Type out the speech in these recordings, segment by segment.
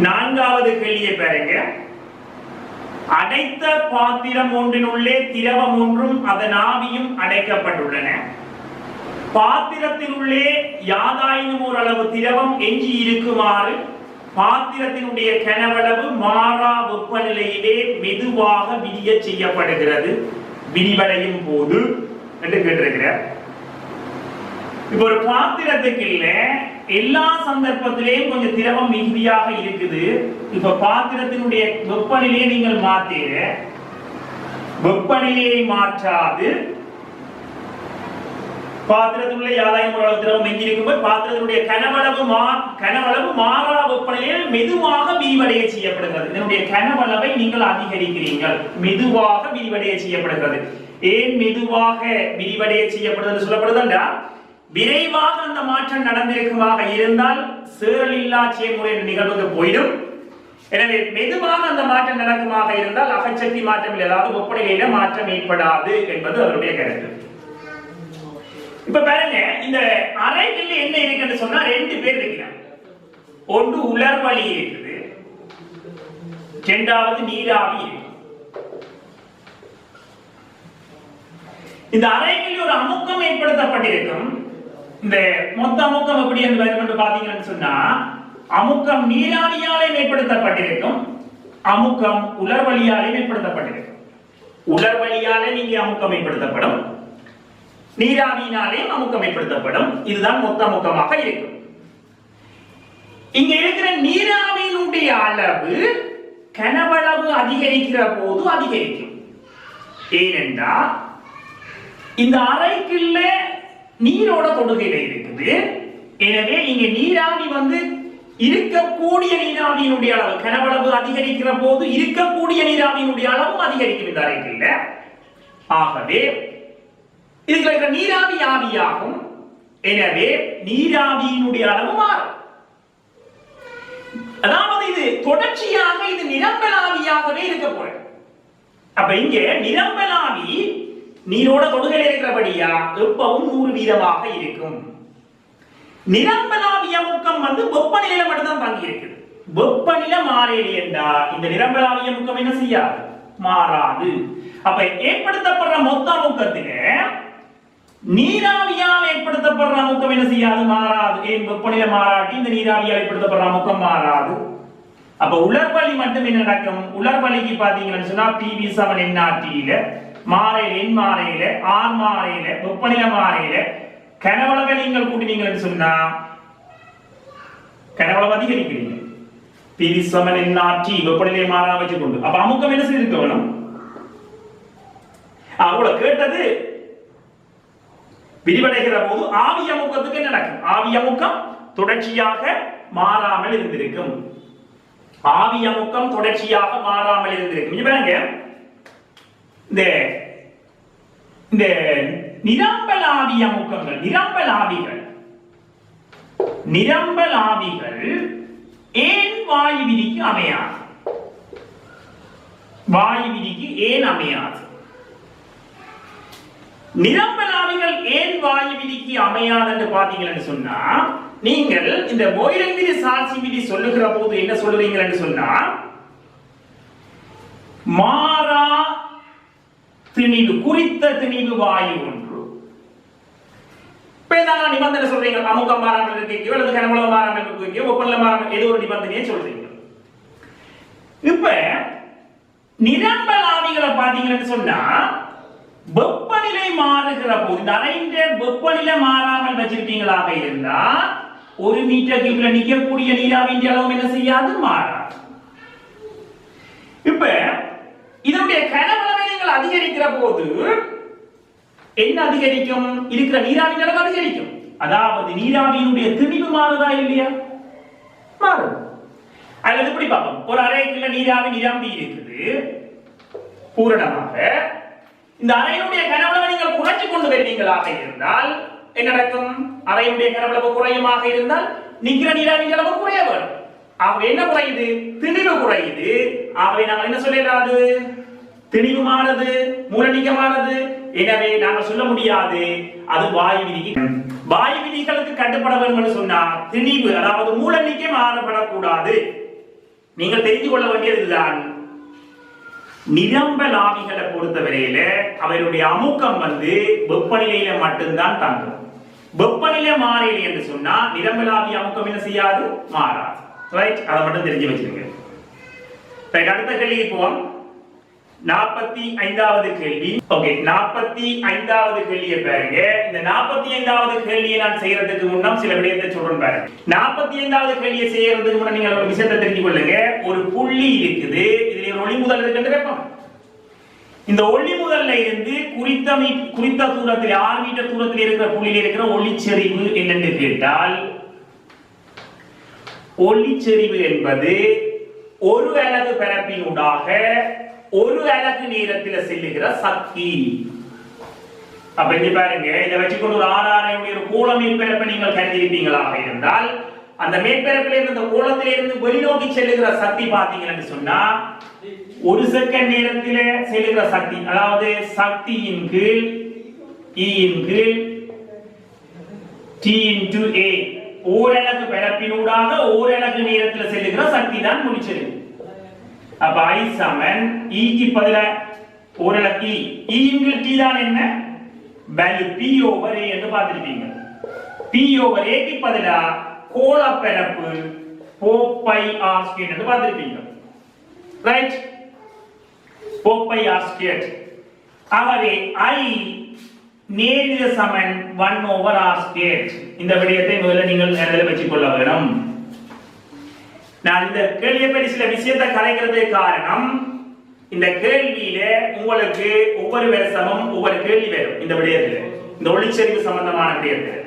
44வது கேள்வியை பாருங்க. அடைத்த பாத்திரம் ஒன்றினுள்ளே திரவம் ஒன்றும் அதன் ஆவியும் அடைக்கப்பட்டுள்ளன. பாத்திரத்தினுள்ளே யாதாயினும் ஓரளவு திரவம் எஞ்சி இருக்குமாறு பாத்திரத்தினுடைய கனவளவு மாறா வெப்பநிலையிலே மெதுவாக விரிய செய்யப்படுகிறது. விரிவடையும் போது என்று கேட்டிருக்கிறார். இப்ப ஒரு பாத்திரத்துக்கு இல்ல எல்லா சந்தர்ப்பத்திலேயும் கொஞ்சம் திரவம் மிகுதியாக இருக்குது. இப்ப பாத்திரத்தினுடைய வெப்பநிலையை நீங்கள் மாத்தீர, வெப்பநிலையை மாற்றாது பாத்திரத்தினுடைய யாதாயும் ஓரளவு திரவம் எஞ்சி இருக்கும்போது பாத்திரத்தினுடைய கனவளவு மாறா வெப்பநிலையில் மெதுவாக விரிவடைய செய்யப்படுகிறது. இதனுடைய கனவளவை நீங்கள் அதிகரிக்கிறீர்கள், மெதுவாக விரிவடைய செய்யப்படுகிறது. ஏன் மெதுவாக விரிவடைய செய்யப்படுகிறது சொல்லப்படுதுண்டா, விரைவாக அந்த மாற்றம் நடந்திருக்குமாக இருந்தால் சேரலில்லா செயல்முறை நிகழ்வுக்கு போயிடும். எனவே மெதுவாக அந்த மாற்றம் நடக்குமாக இருந்தால் அகச்சக்தி மாற்றம் இல்லை, அதாவது வெப்பநிலையில மாற்றம் ஏற்படாது என்பது அவருடைய கருத்து. இப்ப பாருங்க, இந்த அறையில் என்ன இருக்குன்னு சொன்னா 2 பேர் இருக்கிறாங்க. ஒன்று உலர்வழி இருக்குது, இரண்டாவது நீராவி இருக்கு. இந்த அறையில் ஒரு அமுக்கம் ஏற்படுத்தப்பட்டிருக்கும். இந்த மொத்த அமுக்கம் எப்படி என்று பாத்தீங்கன்னு சொன்னா, அமுக்கம் நீராவியாலே ஏற்படுத்தப்பட்டிருக்கும், அமுக்கம் உலர்வழியாலே ஏற்படுத்தப்பட்டிருக்கும். உலர்வழியாலே நீங்க அமுக்கம் ஏற்படுத்தப்படும், நீராவியினாலே அமுக்கம் ஏற்படுத்தப்படும். இதுதான் மொத்த அமுக்கமாக இருக்கும். இங்க இருக்கிற நீராவியினுடைய அளவு கனவளவு அதிகரிக்கிற போது அதிகரிக்கும். ஏனென்றால் இந்த அறைக்குள்ள நீரோட தொடுகையில இருக்குது. எனவே இங்க நீராவி இருக்கக்கூடிய நீராவியினுடைய அளவு கனவளவு அதிகரிக்கிற போது இருக்கக்கூடிய நீராவியினுடைய அளவும் அதிகரிக்கும் இந்த அறைக்குள்ள. ஆகவே இதுல இருக்கிற நீராவி ஆவியாகும். எனவே நீராவியினுடைய அளவு மாறும். அதாவது இது தொடர்ச்சியாக இது நிரம்பலாவியாகவே இருக்க போறது. அப்ப இங்க நிரம்பலாவி நீரோட தொடுகையில் இருக்கிறபடியா எப்பவும் 100% இருக்கும். நிரம்பலாவி அமுக்கம் வெப்பநிலையில மட்டும்தான் தங்கி இருக்குது. வெப்பநிலை மாறேலி என்றா இந்த நிரம்பலாவி அமுக்கம் என்ன செய்யாது, மாறாது. அப்ப ஏற்படுத்தப்படுற மொத்த அமுக்கத்தில நீராவியால் ஏற்படுத்தப்படுற அமுக்கம் என்ன செய்யாது, மாறாது. ஏன் வெப்பநிலை மாறாட்டி இந்த நீராவியால் ஏற்படுத்தப்படுற அமுக்கம் மாறாது. அப்ப உலர்வழி மட்டும் என்ன நடக்கும், உலர்வழிக்கு பாத்தீங்கன்னு சொன்னா PV7 NRT மாறையில எண் மாறையில ஆர் மாறையில வெப்பநிலை மாறையில கனவளவை நீங்கள் கூட்டினீங்கன்னு சொன்னா கனவளவு அதிகரிக்கிறீங்க. PV7 NRT வெப்பநிலை மாறா வச்சு கொண்டு அப்ப அமுக்கம் என்ன செய்திருக்க வேணும். அவ்வளவு கேட்டது விரிவடைகிற போது ஆவி அமுக்கத்துக்கு என்ன நடக்கும், ஆவி அமுக்கம் தொடர்ச்சியாக மாறாமல் இருந்திருக்கும். ஆவி அமுக்கம் தொடர்ச்சியாக மாறாமல் இருந்திருக்கும். இந்த நிரம்பலாவி அமுக்கங்கள், நிரம்பலாவிகள் ஏன் வாயு விதிக்கு அமையாது, வாயு விதிக்கு ஏன் அமையாது? நிரம்பலாவிகள் ஏன் வாயு விதிக்கு அமையாது என்று பாத்தீங்கன்னு சொன்னா, நீங்கள் இந்த போய்லன் விதி சார்சி விதி சொல்லுகிற போது என்ன சொல்லுவீங்க என்று சொன்னா, மாறா திணிவு, குறித்த திணிவு வாயு ஒன்று. நிபந்தனை சொல்றீங்க, அமுக்கம் மாறாமல் இருக்க அல்லது கனவளவு மாறாமல் இருக்க, வெப்பநிலை மாறாமல் ஏதோ ஒரு நிபந்தனையை சொல்றீங்க. இப்ப நிரம்பலாவிகளை பாத்தீங்கன்னு சொன்னா வெப்பநிலை மாறுகிற போது இந்த அறையின் வெப்பநிலை மாறாமல் வச்சிருக்கீங்களாக இருந்தா 1 மீட்டர் கியூப்ல நிக்கக்கூடிய நீராவியின் அளவும் என்ன செய்யாது, மாறாது. இப்ப இதனுடைய கனவளவை நீங்கள் அதிகரிக்கிற போது என்ன அதிகரிக்கும், இருக்கிற நீராவியின் அளவு அதிகரிக்கும். அதாவது நீராவியினுடைய திணிவு மாறுதா இல்லையா, மாறும். அல்லது இப்படி பார்ப்போம், ஒரு அறைக்குள்ள நீராவி நிரம்பி இருக்குது பூரணமாக. இந்த அறையினுடைய கனவளவை நீங்கள் குறைச்சு கொண்டு வருவீங்களாக இருந்தால் என்ன நடக்கும், அறையினுடைய கனவளவு குறையுமாக இருந்தால் நிக்கிற நீராவியின் அளவு குறைய வரும். ஆகவே என்ன குறையுது, திணிவு குறையுது. ஆகவே நாங்கள் என்ன சொல்லலாது, திணிவுமானது மூலநீக்கமானது. எனவே நாங்கள் சொல்ல முடியாது அது வாயு விதிக்கு வாயு விதிகளுக்கு கட்டுப்பட வேண்டும் என்று சொன்னால் திணிவு அதாவது மூலெண்ணிக்கை மாறுபடக்கூடாது. நீங்கள் தெரிந்து கொள்ள வேண்டியது இதுதான். நிரம்பலாவிகளை பொறுத்தவரையில அவருடைய அமுக்கம் வெப்பநிலையில மட்டும்தான் தாங்கும். வெப்பநிலை மாறியது என்று சொன்னா நிரம்பலாவி அமுக்கம் என்ன செய்யாது, மாறாது. ரைட், அதை மட்டும் தெரிஞ்சு வச்சிருங்க. அடுத்த கேள்வி போவோம். 45வது கேள்வி. ஓகே, 45வது கேள்வியை பாருங்க. இந்த 45வது கேள்வியை நான் செய்யறதுக்கு முன்னம் சில விடயத்தை சொல்றேன் பாருங்க. 45வது கேள்வியை செய்யறதுக்கு முன்ன நீங்க ஒரு விஷயத்தை தெரிஞ்சு கொள்ளுங்க. ஒரு புள்ளி இருக்குது, இதுல ஒரு ஒளி முதல் இருக்குன்னு வைப்போம். இந்த ஒளி முதல்ல இருந்து குறித்த தூரத்தில் 6 மீட்டர் தூரத்தில் இருக்கிற புள்ளியில் இருக்கிற ஒளிச்செறிவு என்னென்று கேட்டால், ஒளிச்செறிவு என்பது ஒரு அலகு பரப்பினூடாக ஒரு அலகு நேரத்தில் செல்லுகிற சக்தி. அப்ப இங்க பாருங்க, இதை வச்சுக்கொண்டு ஒரு ஆறாரையுடைய ஒரு கோள மேற்பரப்பை நீங்கள் கருதியிருப்பீங்களாக இருந்தால், அந்த மேற்பரப்பில் இருந்து இந்த கோளத்தில இருந்து வெளிநோக்கி செல்லுகிற சக்தி பாத்தீங்கன்னு சொன்னா ஒரு செகண்ட் நேரத்தில் செல்லுகிற சக்தி, அதாவது சக்தியின் கீழ் E இன் கீழ் T into A, ஓரலகு பரப்பினூடாக ஓரலகு நேரத்தில் செல்லுகிற சக்தி தான் ஒளிச்செறிவு. அப்ப I சமன் E க்கு பதிலா ஓரலகு E இன் கீழ் T தான் என்ன வேல்யூ P over A என்று பார்த்திருப்பீங்க. P over A க்கு பதிலா கோள பரப்பு 4 pi r squared என்று பார்த்திருப்பீங்க. Right, 4 pi r squared. ஆகவே I நேர்வித Saman 1 over r squared. இந்த விடயத்தை முதல்ல நீங்கள் நினைவில் வச்சுக் கொள்ள வேண்டும். நான் இந்த கேள்வியை பற்றி சில விஷயத்தை கலைக்கிறதுக்கு காரணம், இந்த கேள்வியில உங்களுக்கு ஒவ்வொரு வருஷமும் ஒவ்வொரு கேள்வி வரும். இந்த விடயத்தில் இந்த ஒளிச்செறிவு சம்பந்தமான விடயத்தில்.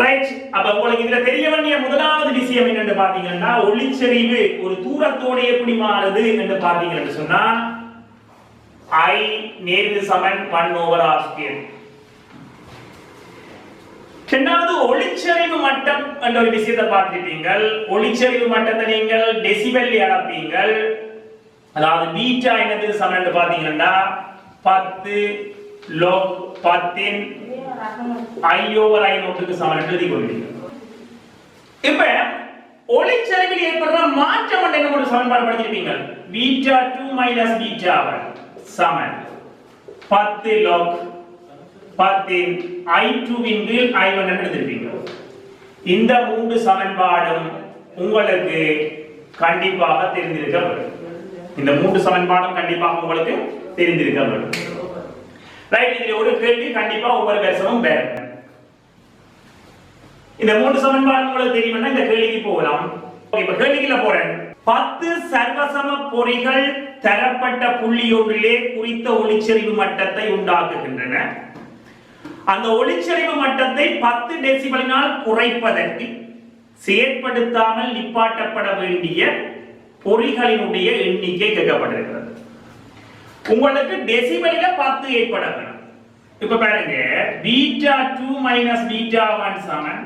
ரைட், அப்ப உங்களுக்கு இதுல தெரிய வேண்டிய முதலாவது விஷயம் என்னன்னு பாத்தீங்கன்னா, ஒளிச்செறிவு ஒரு தூரத்தோட எப்படி மாறுது என்று பாத்தீங்கன்னு சொன்னா I நேர்வித Saman 1 over r squared. இரண்டாவது ஒளிச்செறிவு மட்டம் என்ற ஒரு விஷயத்தை பார்த்திருப்பீங்கள். ஒளிச்செறிவு மட்டத்தை நீங்கள் டெசிபல் அளப்பீங்கள். அதாவது பீட்டா என்னது சமன் என்று பாத்தீங்கன்னா 10 log 10 I over I நோட்டுக்கு சமன் என்று எழுதி கொள்வீங்க. இப்ப ஒளிச்செறிவில் ஏற்படுற மாற்றம் என்ன ஒரு சமன்பாடு படிச்சிருப்பீங்க. பீட்டா 2 minus பீட்டா 1 சமன் 10 log 10 I2 இன் கீழ் I1 என்று எழுதிருப்பீங்க. இந்த மூன்று சமன்பாடும் உங்களுக்கு கண்டிப்பாக தெரிந்திருக்க வேண்டும். இந்த மூன்று சமன்பாடும் கண்டிப்பாக உங்களுக்கு தெரிந்திருக்க வேண்டும். ரைட், இதுல ஒரு கேள்வி கண்டிப்பா ஒவ்வொரு வருஷமும் வரும். இந்த மூன்று சமன்பாடு உங்களுக்கு தெரியும்னா இந்த கேள்விக்கு போகலாம். இப்ப கேள்விக்குள்ள போறேன். 10 சர்வசம பொறிகள் தரப்பட்ட புள்ளி ஒன்றிலே குறித்த ஒளிச்செறிவு மட்டத்தை உண்டாக்குகின்றன. அந்த ஒளிச்செறிவு மட்டத்தை 10 டெசிபலினால் குறைப்பதற்கு செயற்படுத்தாமல் நிப்பாட்டப்பட வேண்டிய பொறிகளினுடைய எண்ணிக்கை கேட்கப்பட்டிருக்கிறது. உங்களுக்கு டெசிபலில 10 ஏற்பட வேண்டும். இப்ப பாருங்க, பீட்டா 2 minus பீட்டா 1 சமன்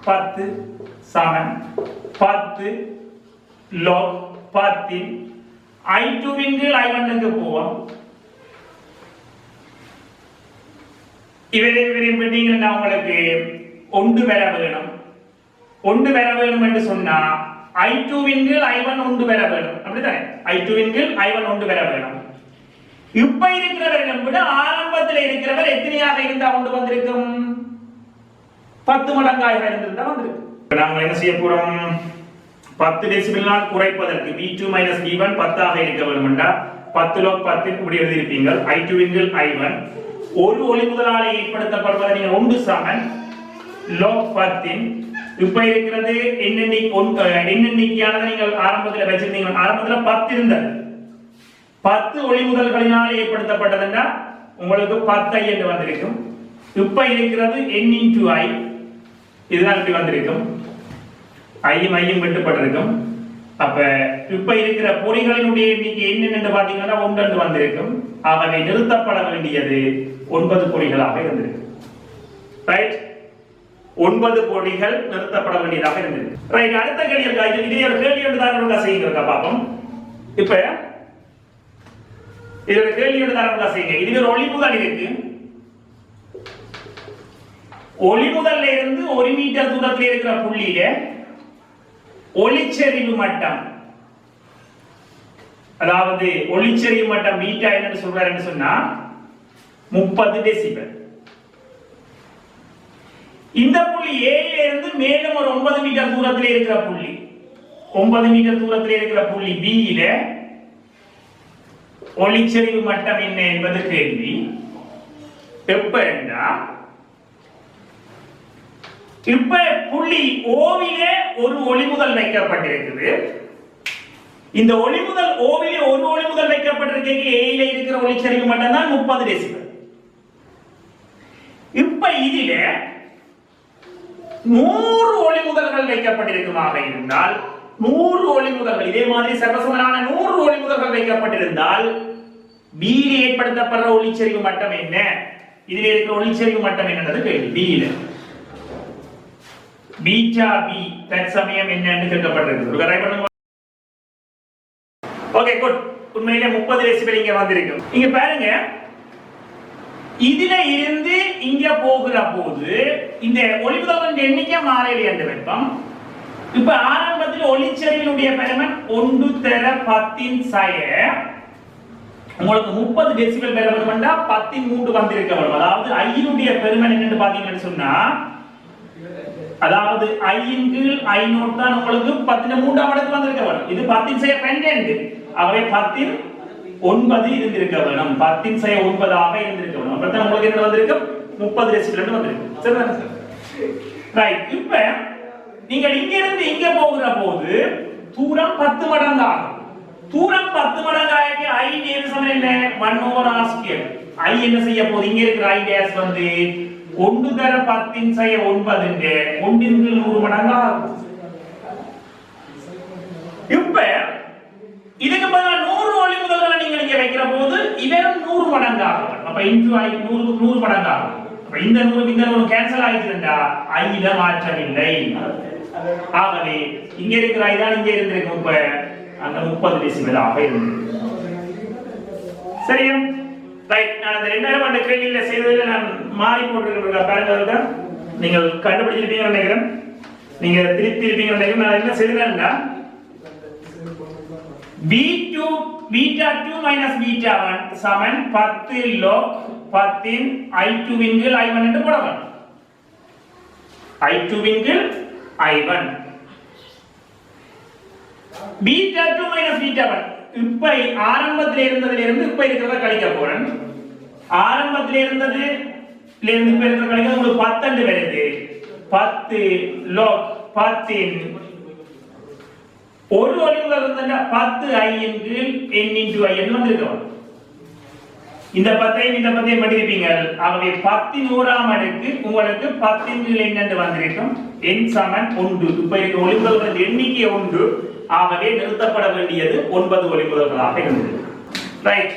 10 சமன் 10 log 10 I2 இன் கீழ் I1 க்கு போவோம். இவரையும் நீங்க உங்களுக்கு ஒன்று பெற வேணும். ஒன்று பெற வேணும் என்று சொன்னா I2 இன் கீழ் I1 ஒன்று பெற வேணும். அப்படிதானே? I2 இன் கீழ் I1 ஒன்று பெற வேணும். இப்ப இருக்கிறவரை விட ஆரம்பத்தில் இருக்கிறவர் எத்தனையாக இருந்தா ஒன்று வந்திருக்கும்? 10 மடங்காக இருந்திருந்தா வந்திருக்கும். நாங்கள் என்ன செய்ய போறோம்? 10 டெசிபலினால் குறைப்பதற்கு B2 minus B1 10 ஆக இருக்க வேண்டும் என்றா 10 log 10 இப்படி எழுதியிருப்பீங்க. I2 இன் கீழ் I1 ஒரு ஒளி முதலாளி ஏற்படுத்தப்படுவதை நீங்கள் ஒன்று சமன் log 10. இப்ப இருக்கிறது எண்ணிக்கையானதை நீங்கள் ஆரம்பத்தில் வச்சிருந்தீங்க. ஆரம்பத்தில் 10 இருந்தது. 10 ஒளி முதல்களினால் ஏற்படுத்தப்பட்டதுன்னா உங்களுக்கு 10i என்று வந்திருக்கும். இப்ப இருக்கிறது n into I, இதுதான் இப்படி வந்திருக்கும். ஐயும் ஐயும் வெட்டுப்பட்டிருக்கும். அப்ப இப்ப இருக்கிற பொறிகளினுடைய எண்ணிக்கை என்னென்னு பாத்தீங்கன்னா 1 என்று வந்திருக்கும். ஆகவே நிறுத்தப்பட வேண்டியது 9 பொறிகளாக இருந்திருக்கு. ரைட், 9 பொறிகள் நிறுத்தப்பட வேண்டியதாக இருந்திருக்கு. ரைட், அடுத்த கேள்வி இதே ஒரு கேள்வி ஒன்று செய்யுங்க பாப்போம். இப்ப இதோட கேள்வி ஒன்று செய்யுங்க. இது ஒரு ஒளி முதல் இருக்கு. ஒளி முதல்ல இருந்து 1 மீட்டர் தூரத்தில் இருக்கிற புள்ளியில ஒளிச்செறிவு மட்டம், அதாவது ஒளிச்செறிவு மட்டம் பீட்டா என்னன்னு சொல்றாருன்னு சொன்னா 30 டெசிபல். இந்த புள்ளி A இருந்து மேலும் ஒரு 9 மீட்டர் தூரத்தில் இருக்கிற புள்ளி, 9 மீட்டர் தூரத்தில் இருக்கிற புள்ளி B யில ஒளிச்செறிவு மட்டம் என்ன என்பது கேள்வி. எப்ப இப்ப புள்ளி ஓவிலே ஒரு ஒளிமுதல் வைக்கப்பட்டிருக்குது. இந்த ஒளிமுதல் ஓவிலே ஒரு ஒளிமுதல் வைக்கப்பட்டிருக்க A யில இருக்கிற ஒளிச்செறிவு மட்டம் தான் 30 டெசிபல். இப்ப இதில 100 ஒளிமுதல்கள் வைக்கப்பட்டிருக்குமாக இருந்தால், 100 ஒளிமுதல்கள் இதே மாதிரி சர்வசமனான 100 ஒளிமுதல்கள் வைக்கப்பட்டிருந்தால் B யில் ஏற்படுத்தப்படுற ஒளிச்செறிவு மட்டம் என்ன, இதில் இருக்கிற ஒளிச்செறிவு மட்டம் என்னன்றது கேள்வி. B யில பீட்டா B தற்சமயம் என்னன்னு கேட்கப்பட்டிருக்கு. ட்ரை பண்ணுங்க. Okay good. உண்மையிலே 30 டெசிபல் இங்க வந்திருக்கு. இங்க பாருங்க, இதுல இருந்து இங்க போகிற போது இந்த ஒளிமுதல்களின் எண்ணிக்கை மாறலை என்று வைப்போம். இப்ப ஆரம்பத்தில் ஒளிச்செறிவினுடைய பெருமன் 1 தர 10 உங்களுக்கு 30 டெசிபல் பெருமன் வந்தா 10 வந்திருக்க வரும். அதாவது I னுடைய பெருமன் என்னன்னு பாத்தீங்கன்னு சொன்னா, அதாவது I இன் கீழ் I நோட் தான் உங்களுக்கு 13 மடங்கு வந்திருக்க வரும். இது 10/12. ஆகவே 10/9 இருந்திருக்க வேணும். 10/9 ஆக இருந்திருக்க வேணும். அப்பதான் உங்களுக்கு என்ன வந்திருக்கு? 30 டெசிபல் வந்திருக்கு. சரிதானே சார்? ரைட். இப்ப நீங்க இங்க இருந்து இங்க போகிற போது தூரம் 10 மடங்கு ஆகும். தூரம் 10 மடங்கு ஆகி I நேர் சமம் என்ன? 1/r². I என்ன செய்ய போகுது? இங்க இருக்கிற I டேஷ் வந்து 1 தர 10/9 1/100 மடங்கு ஆகும். இப்ப இதுக்கு பதிலா 100 ஒளிமுதல்களை நீங்கள் இங்க வைக்கிற போது இதன் 100 மடங்கு ஆகும். அப்ப இன்டு I 100 மடங்கு ஆகும். அப்ப இந்த 100 கேன்சல் ஆயிடுச்சுடா, I ல மாற்றம் இல்லை. ஆகவே இங்க இருக்கிற I தான் இங்க இருந்திருக்கு. இப்ப அந்த 30 டெசிபல் ஆக இருந்தது. சரியா? ரைட். நான் அந்த 2000 ஆண்டு கேள்வியில செய்ததில் நான் மாறி போட்டிருக்கிறேன். பாருங்க, நீங்கள் கண்டுபிடிச்சிருப்பீங்கன்னு நினைக்கிறேன். நீங்க திருப்பி இருப்பீங்கன்னு நினைக்கிறேன். நான் என்ன செய்தேன்னா B2 beta 2 minus beta 1 சமன் 10 log 10 I2 இன் கீழ் I1 என்று போடலாம். I2 இன் கீழ் I1 beta 2 minus beta 1. இப்ப ஆரம்பத்தில் இருந்ததிலிருந்து இப்ப இருக்கிறத கழிக்க போறேன். ஆரம்பத்தில் இருந்ததிலிருந்து இப்ப இருக்கிறத கழிக்க உங்களுக்கு 10 வருது. 10 log 10 ஒரு ஒளிமுதல் இருந்தா 10 I இன் கீழ் n into I என்று வந்திருக்கும். இந்த 10 படிப்பீங்க. ஆகவே 10 1ஆம் அடுக்கு உங்களுக்கு 10 இன் கீழ் n என்று வந்திருக்கும். n சமன் 1. இப்ப இந்த ஒளிமுதல்களின் எண்ணிக்கை 1. ஆகவே நிறுத்தப்பட வேண்டியது 9 ஒளிமுதல்களாக இருந்தது. ரைட்.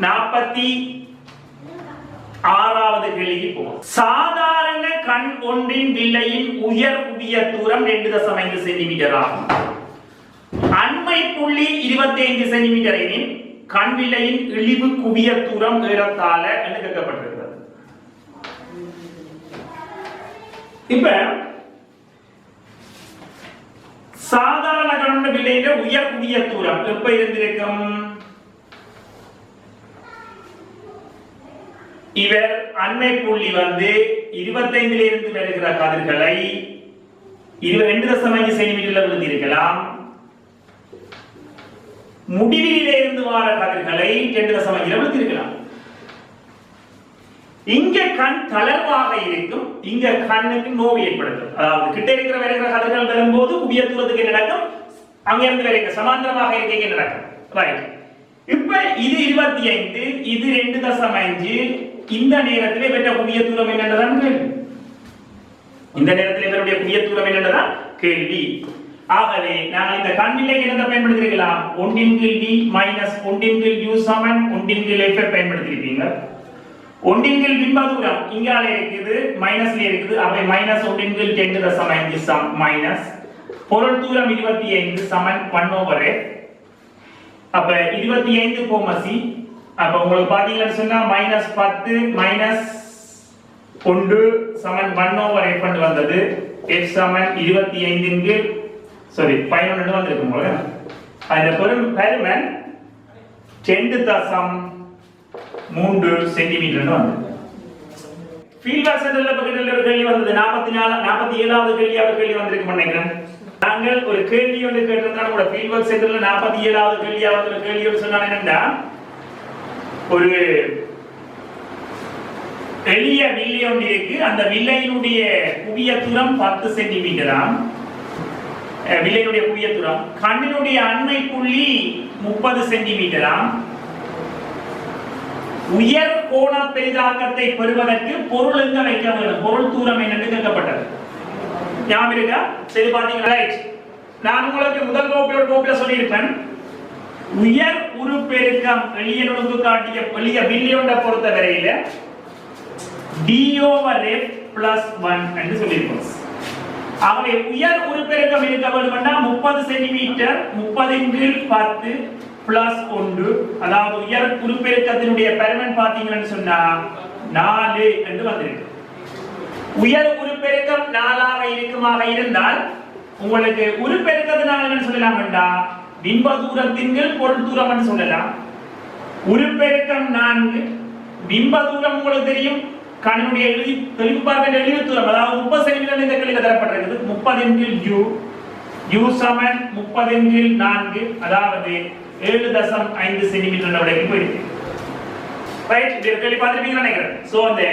46வது கேள்விக்கு போவோம். சாதாரண கண் ஒன்றின் வில்லையின் உயர் குவிய தூரம் 2.5 சென்டிமீட்டர் ஆகும். அண்மை புள்ளி 25 சென்டிமீட்டர் எனில் கண் வில்லையின் இழிவு குவிய தூரம் ஏறத்தாழ என்று கேட்கப்பட்டிருக்கிறது. இப்ப சாதாரண கண் வில்லையில உயர் குவிய தூரம் எப்ப இருந்திருக்கும்? இவர் அண்மை புள்ளி வந்து 25 இருந்து வருகிற கதிர்களை 2.5 சென்டிமீட்டர்ல விழுந்திருக்கலாம். முடிவிலே இருந்து வர கதிர்களை 2.5 விழுந்திருக்கலாம். இங்க கண் தளர்வாக இருக்கும். இங்க கண்ணுக்கு நோவு ஏற்படுத்தும். அதாவது கிட்ட இருக்கிற வருகிற கதிர்கள் வரும்போது குவிய தூரத்துக்கு என்ன நடக்கும்? அங்க இருந்து வருகிற சமாந்தரமாக இருக்க நடக்கும். ரைட். இப்ப இது 25, இது 2.5. இந்த நேரத்திலே பெற்ற குவிய தூரம் என்னன்றதான் கேள்வி. இந்த நேரத்திலே பெறக்கூடிய குவிய தூரம் என்னன்றதான் கேள்வி. ஆகவே நாங்கள் இந்த கண்ணிலை என்னத்தை பயன்படுத்திருக்கலாம்? 1 இன் கீழ் V மைனஸ் 1 இன் கீழ் U சமன் 1 இன் கீழ் F பயன்படுத்திருப்பீங்க. 1 இன் கீழ் பிம்ப தூரம் இங்கால இருக்குது, மைனஸ்ல இருக்குது. அப்ப மைனஸ் 1 இன் கீழ் 10⁻⁵ சம் மைனஸ் பொருள் தூரம் 25 சமன் 1/f. அப்ப 25 கோமசி. அப்ப உங்களுக்கு பாத்தீங்கன்னா சொன்னா -10 - ஒன்று சமன் 1/f வந்தது. f சமன் 25 சாரி 11 வந்திருக்கும் போல அந்த பெருமன் 10.3 சென்டிமீட்டர் வந்தது. ஃபீல்ட் ஒர்க் சென்டர்ல பக்கத்துல ஒரு கேள்வி வந்தது. 47வது கேள்வி வந்திருக்கு நினைக்கிறேன். நாங்கள் ஒரு கேள்வி வந்து கேட்டிருந்தா கூட ஃபீல்ட் ஒர்க் சென்டர்ல 47வது கேள்வி சொன்னாங்க என்னன்னா, ஒரு எளிய வில்லை ஒன்று இருக்கு. அந்த வில்லையினுடைய குவிய தூரம் 10 சென்டிமீட்டராம். வில்லையினுடைய குவிய தூரம். கண்ணினுடைய அண்மை புள்ளி 30 சென்டிமீட்டராம். உயர் கோண பெரிதாக்கத்தை பெறுவதற்கு பொருள் எங்க வைக்க வேண்டும், பொருள் தூரம் என்னன்னு கேட்கப்பட்டது. ஞாபகம் இருக்கா? சரி பாத்தீங்களா? ரைட். நான் உங்களுக்கு முதல் கோப்பில சொல்லியிருப்பேன், உயர் உருப்பெருக்கம் எளிய நுணுக்கு காட்டிய எளிய வில்லியோட பொறுத்த வரையில d/f + 1 என்று சொல்லியிருக்கோம். ஆகவே உயர் உருப்பெருக்கம் இருக்க வேண்டும்னா 30 சென்டிமீட்டர் 30/10 + 1, அதாவது உயர் உருப்பெருக்கத்தினுடைய பெருமன் பாத்தீங்கன்னு சொன்னா 4 என்று வந்திருக்கு. உயர் உருப்பெருக்கம் 4ஆக இருக்குமாக இருந்தால் உங்களுக்கு உருப்பெருக்கத்தினால என்ன சொல்லலாம் என்றால் பிம்ப தூரத்தின் பொருள் தூரம் என்று சொல்லலாம். உருப்பெருக்கம் 4, பிம்ப தூரம் உங்களுக்கு தெரியும், கண்ணுடைய தெளிவு பார்க்க எளிய தூரம், அதாவது 30 சென்டிமீட்டர் இந்த கேள்வியில் தரப்பட்டிருக்குது. 30/u, u சமன் 30/4, அதாவது 7.5 சென்டிமீட்டர் வரைக்கும் போயிருக்கு. ரைட், இந்த கேள்வி பார்த்துருப்பீங்கன்னு நினைக்கிறேன். சோ அந்த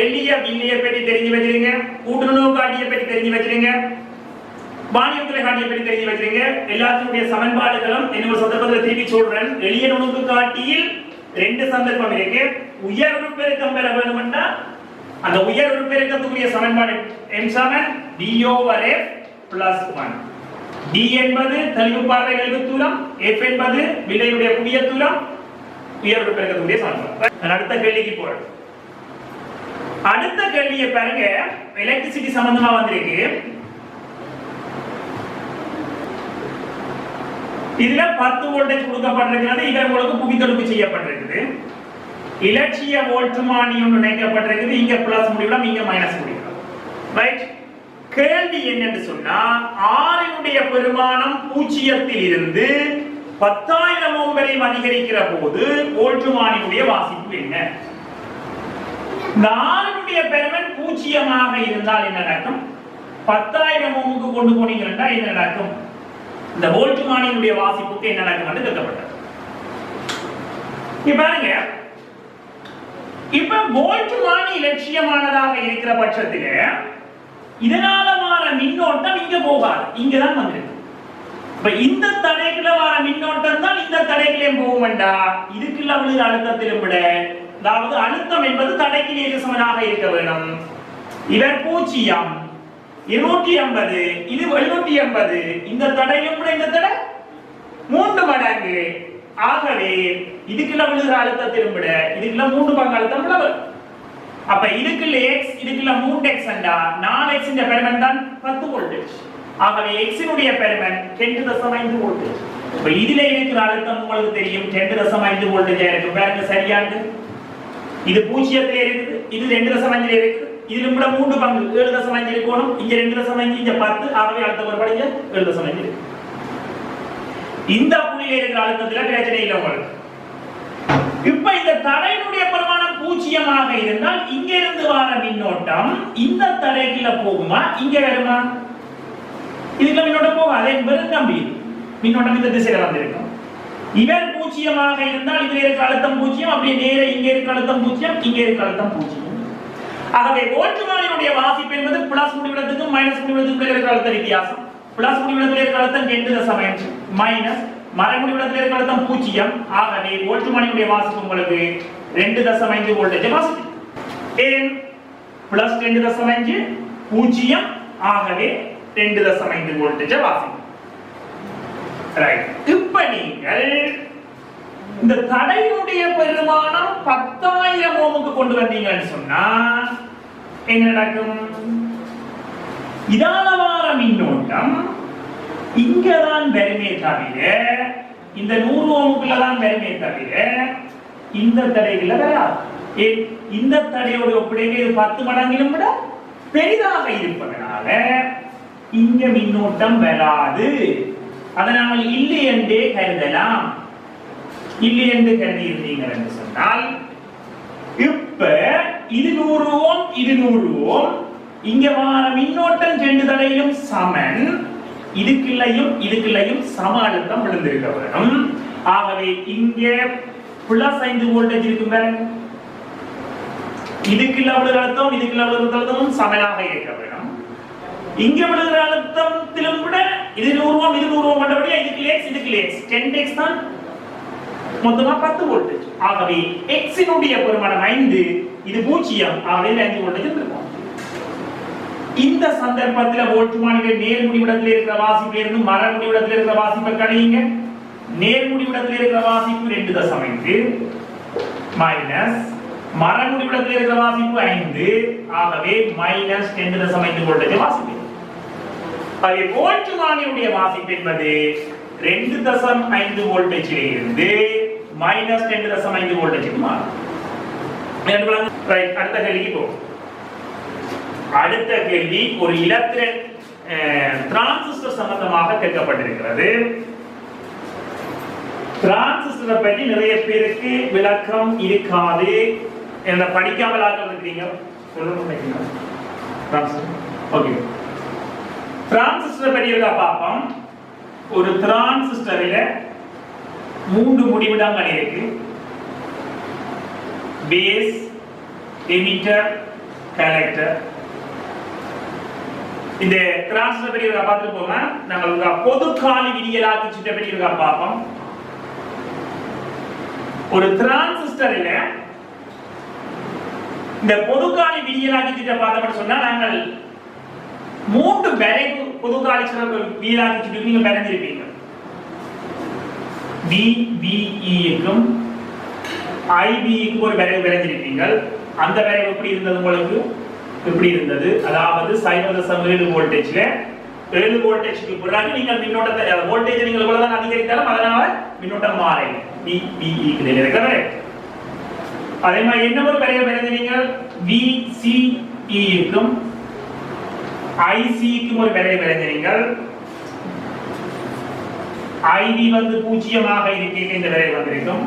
எளிய வில்லியை பற்றி தெரிஞ்சு வச்சிருங்க, கூட்டுணர்வு காட்டியை பற்றி தெரிஞ்சு வச்சிருங்க, வாணியத்திலே காட்டியை பற்றி தெரிஞ்சு வச்சிருங்க. எல்லாத்தினுடைய சமன்பாடுகளும் இன்னொரு சந்தர்ப்பத்தில் திருப்பி சொல்றேன். எளிய நுணுக்கு காட்டியில் 2 சந்தர்ப்பம் இருக்கு. உயர் உருப்பெருக்கம் பெற வேண்டும்னா அந்த உயர் உருப்பெருக்கத்துக்குரிய சமன்பாடு m சமன் d/f + 1. d என்பது தெளிவு பார்வை எளிய தூரம், f என்பது வில்லையுடைய குவிய தூரம், உயர் உருப்பெருக்கத்துக்குரிய சமன்பாடு. அடுத்த கேள்விக்கு போறோம். அடுத்த கேள்வியை பாருங்க, எலக்ட்ரிசிட்டி சம்பந்தமா வந்திருக்கு. இதுல 10 வோல்டேஜ் கொடுக்கப்பட்டிருக்கிறது. இங்க உங்களுக்கு புவித்தொடுப்பு செய்யப்பட்டிருக்குது. இலட்சிய வோல்ட்மானி ஒன்று இணைக்கப்பட்டிருக்குது. இங்க பிளஸ் முடியலாம், இங்க மைனஸ் முடியலாம். ரைட். கேள்வி என்னன்னு சொன்னா, ஆரினுடைய பெருமானம் 0 இருந்து 10,000 ஓம் வரை அதிகரிக்கிற போது வோல்ட்மானியுடைய வாசிப்பு என்ன? ஆரினுடைய பெருமன் 0 இருந்தால் என்ன நடக்கும்? 10,000 ஓமுக்கு கொண்டு போனீங்கன்னா என்ன நடக்கும்? இந்த வோல்ட்மானியுடைய வாசிப்புக்கு என்ன நடக்கும் கேட்கப்பட்டது. இப்ப பாருங்க, இப்ப வோல்ட்மானி இலட்சியமானதாக இருக்கிற பட்சத்தில் இதனால வர மின்னோட்டம் இங்க போகாது, இங்கதான் வந்திருக்கு. இப்ப இந்த தடைக்குள்ள வர மின்னோட்டம் தான் இந்த தடைக்குள்ளே போகும் வேண்டாம். இதுக்குள்ள விழுகிற அழுத்தத்திலும் விட, அதாவது அழுத்தம் என்பது தடைக்கு நேர் சமனாக இருக்க வேண்டும். இவர் 0, 250, இது 780. இந்த தடையும் கூட இந்த தடை 3 மடங்கு. ஆகவே இதுக்குள்ள விழுகிற அழுத்தத்திலும் விட இதுக்குள்ள 3 பங்கு அழுத்தம் விழுது. அப்ப இதுக்குள்ள x, இதுக்குள்ள 3x என்றா 4x இந்த பெருமன் தான் 10 வோல்டேஜ். ஆகவே x இனுடைய பெருமன் 10.5 வோல்டேஜ். இப்ப இதில இருக்கிற அழுத்தம் உங்களுக்கு தெரியும் 10.5 வோல்டேஜா இருக்கு. பாருங்க சரியானது. இது 0 இருக்குது, இது 2.5 இருக்குது. இதுல கூட 3 பங்கு 7.5 இருக்கணும். இங்க 2.5, இங்க 10. ஆகவே அழுத்தம் வரப்படுங்க 7.5 இருக்கு. இந்த புள்ளியில இருக்கிற அழுத்தத்துல பிரச்சனை இல்லை உங்களுக்கு. இப்ப இந்த தடையினுடைய பெருமானம் 0 இருந்தால் இங்க இருந்து வர மின்னோட்டம் இந்த தடைக்குள்ள போகுமா, இங்க வருமா? இதுல மின்னோட்டம் போகாது என்பது நம்பி மின்னோட்டம் இந்த திசையில வந்திருக்கும். இவர் 0 இருந்தால் இதுல இருக்கிற அழுத்தம் 0, அப்படியே நேர இங்க இருக்கிற அழுத்தம் 0, இங்க இருக்கிற அழுத்தம் 0. ஆகவே வோல்ட்மானியுடைய வாசிப்பு என்பது பிளஸ் முடிவிடத்துக்கும் மைனஸ் முடிவிடத்துக்கும் இருக்கிற அழுத்த வித்தியாசம். பிளஸ் முடிவிடத்தில் இருக்கிற அழுத்தம் 2.5 மைனஸ் மறை முடிவிடத்தில் இருக்கிற அழுத்தம் 0. ஆகவே வோல்ட்மானியுடைய வாசிப்பு உங்களுக்கு 2.5 வோல்டேஜ் வாசிப்பு. ஏன் பிளஸ் 2.5 0, ஆகவே 2.5 வோல்டேஜ் வாசிப்பு. ரைட். இப்ப நீங்கள் இந்த தடையினுடைய பெருமானம் 10,000 ஓமுக்கு கொண்டு வந்தீங்கன்னு சொன்னா என்ன நடக்கும்? இதால வர மின்னோட்டம் இங்கதான் வருமே தவிர, இந்த 100 ஓமுக்குள்ளதான் வருமே தவிர இந்த தடைகளை வராது. இந்த தடையோடு ஒப்பிடுங்க இது 10 மடங்கிலும் விட பெரிதாக இருப்பதனால இங்க மின்னோட்டம் வராது. அதனால் இல்லை என்றே கருதலாம். இல்லை என்று கருதி இருந்தீங்க என்று சொன்னால் இப்ப இது 100 ஓம் இது 100 ஓம் இங்க வார மின்னோட்டம் 2 தடையிலும் சமன். இதுக்குள்ளையும் சம அழுத்தம் விழுந்திருக்க வேண்டும். ஆகவே இங்க +5 வோல்டேஜ் இருக்கும் பாருங்க. இதுக்குள்ள விழுகிற அழுத்தம் இதுக்குள்ள விழுகிற அழுத்தமும் சமனாக இருக்க வேண்டும். இங்க விழுகிற அழுத்தத்திலும் கூட இது 100 ஓம் இது 100 ஓம் மற்றபடி இதுக்கு x 10x தான் மொத்தமா 10 வோல்டேஜ். ஆகவே x இனுடைய பெருமானம் 5 இது 0. ஆகவே 5 வோல்டேஜ் இருக்கும். இந்த சந்தர்ப்பத்தில் வோல்ட்மானிகள் நேர்முடி விடத்தில் இருக்கிற வாசிப்பு இருந்து மரமுடி விடத்தில் இருக்கிற வாசிப்பை கணியுங்க. நேர்முடி விடத்தில் இருக்கிற வாசிப்பு 2.5 மைனஸ் மரமுடி விடத்தில் இருக்கிற வாசிப்பு 5. ஆகவே -2.5 வோல்டேஜ் வாசிப்பு. ஆகவே வோல்ட்மானியுடைய வாசிப்பு என்பது 2.5 வோல்டேஜில் இருந்து -2.5 வோல்டேஜுக்கு மாறும். ரைட், அடுத்த கேள்விக்கு போவோம். அடுத்த கேள்வி ஒரு எலக்ட்ரிக் டிரான்சிஸ்டர் சம்பந்தமாக கேட்கப்பட்டிருக்கிறது. டிரான்சிஸ்டரை பற்றி நிறைய பேருக்கு விளக்கம் இருக்காது. என்ன படிக்காமல் இருக்கிறீங்க சொல்லணும். ஓகே, டிரான்சிஸ்டரை பற்றி பார்ப்போம். ஒரு டிரான்சிஸ்டரில் 3 முடிவிடங்கள் இருக்கு. Base, emitter, collector. இந்த டிரான்சிஸ்டர் பற்றி பார்த்துட்டு போங்க. நம்ம பொது காலி விதியலாக்கி சுற்ற பற்றி பார்ப்போம். ஒரு டிரான்சிஸ்டரில் இந்த பொது காலி விதியலாக்கி சுற்ற பார்த்தோம்னு சொன்னா நாங்கள் 3 வரைவு பொது காலி விதியலாக்கி சுற்று நீங்க வரைஞ்சிருப்பீங்க. BBE-க்கும் IB-க்கும் ஒரு வரைவு வரைஞ்சிருப்பீங்க. அந்த வரைவு எப்படி இருந்தது உங்களுக்கு? எப்படி இருந்தது? அதாவது 0.7 வோல்டேஜ்ல 7 வோல்டேஜ்க்கு பிறகு நீங்கள் மின்னோட்டத்தை வோல்டேஜ் நீங்கள் எவ்வளவுதான் அதிகரித்தாலும் அதனால மின்னோட்டம் மாறும். BBE-க்கு இருக்கிறது. அதே மாதிரி என்ன ஒரு வரைவு வரைஞ்சீங்க? VCE-க்கும் IC-க்கும் ஒரு வரைவு வரைஞ்சீங்க. IB வந்து 0 இருக்க இந்த வரைவு வந்திருக்கும்.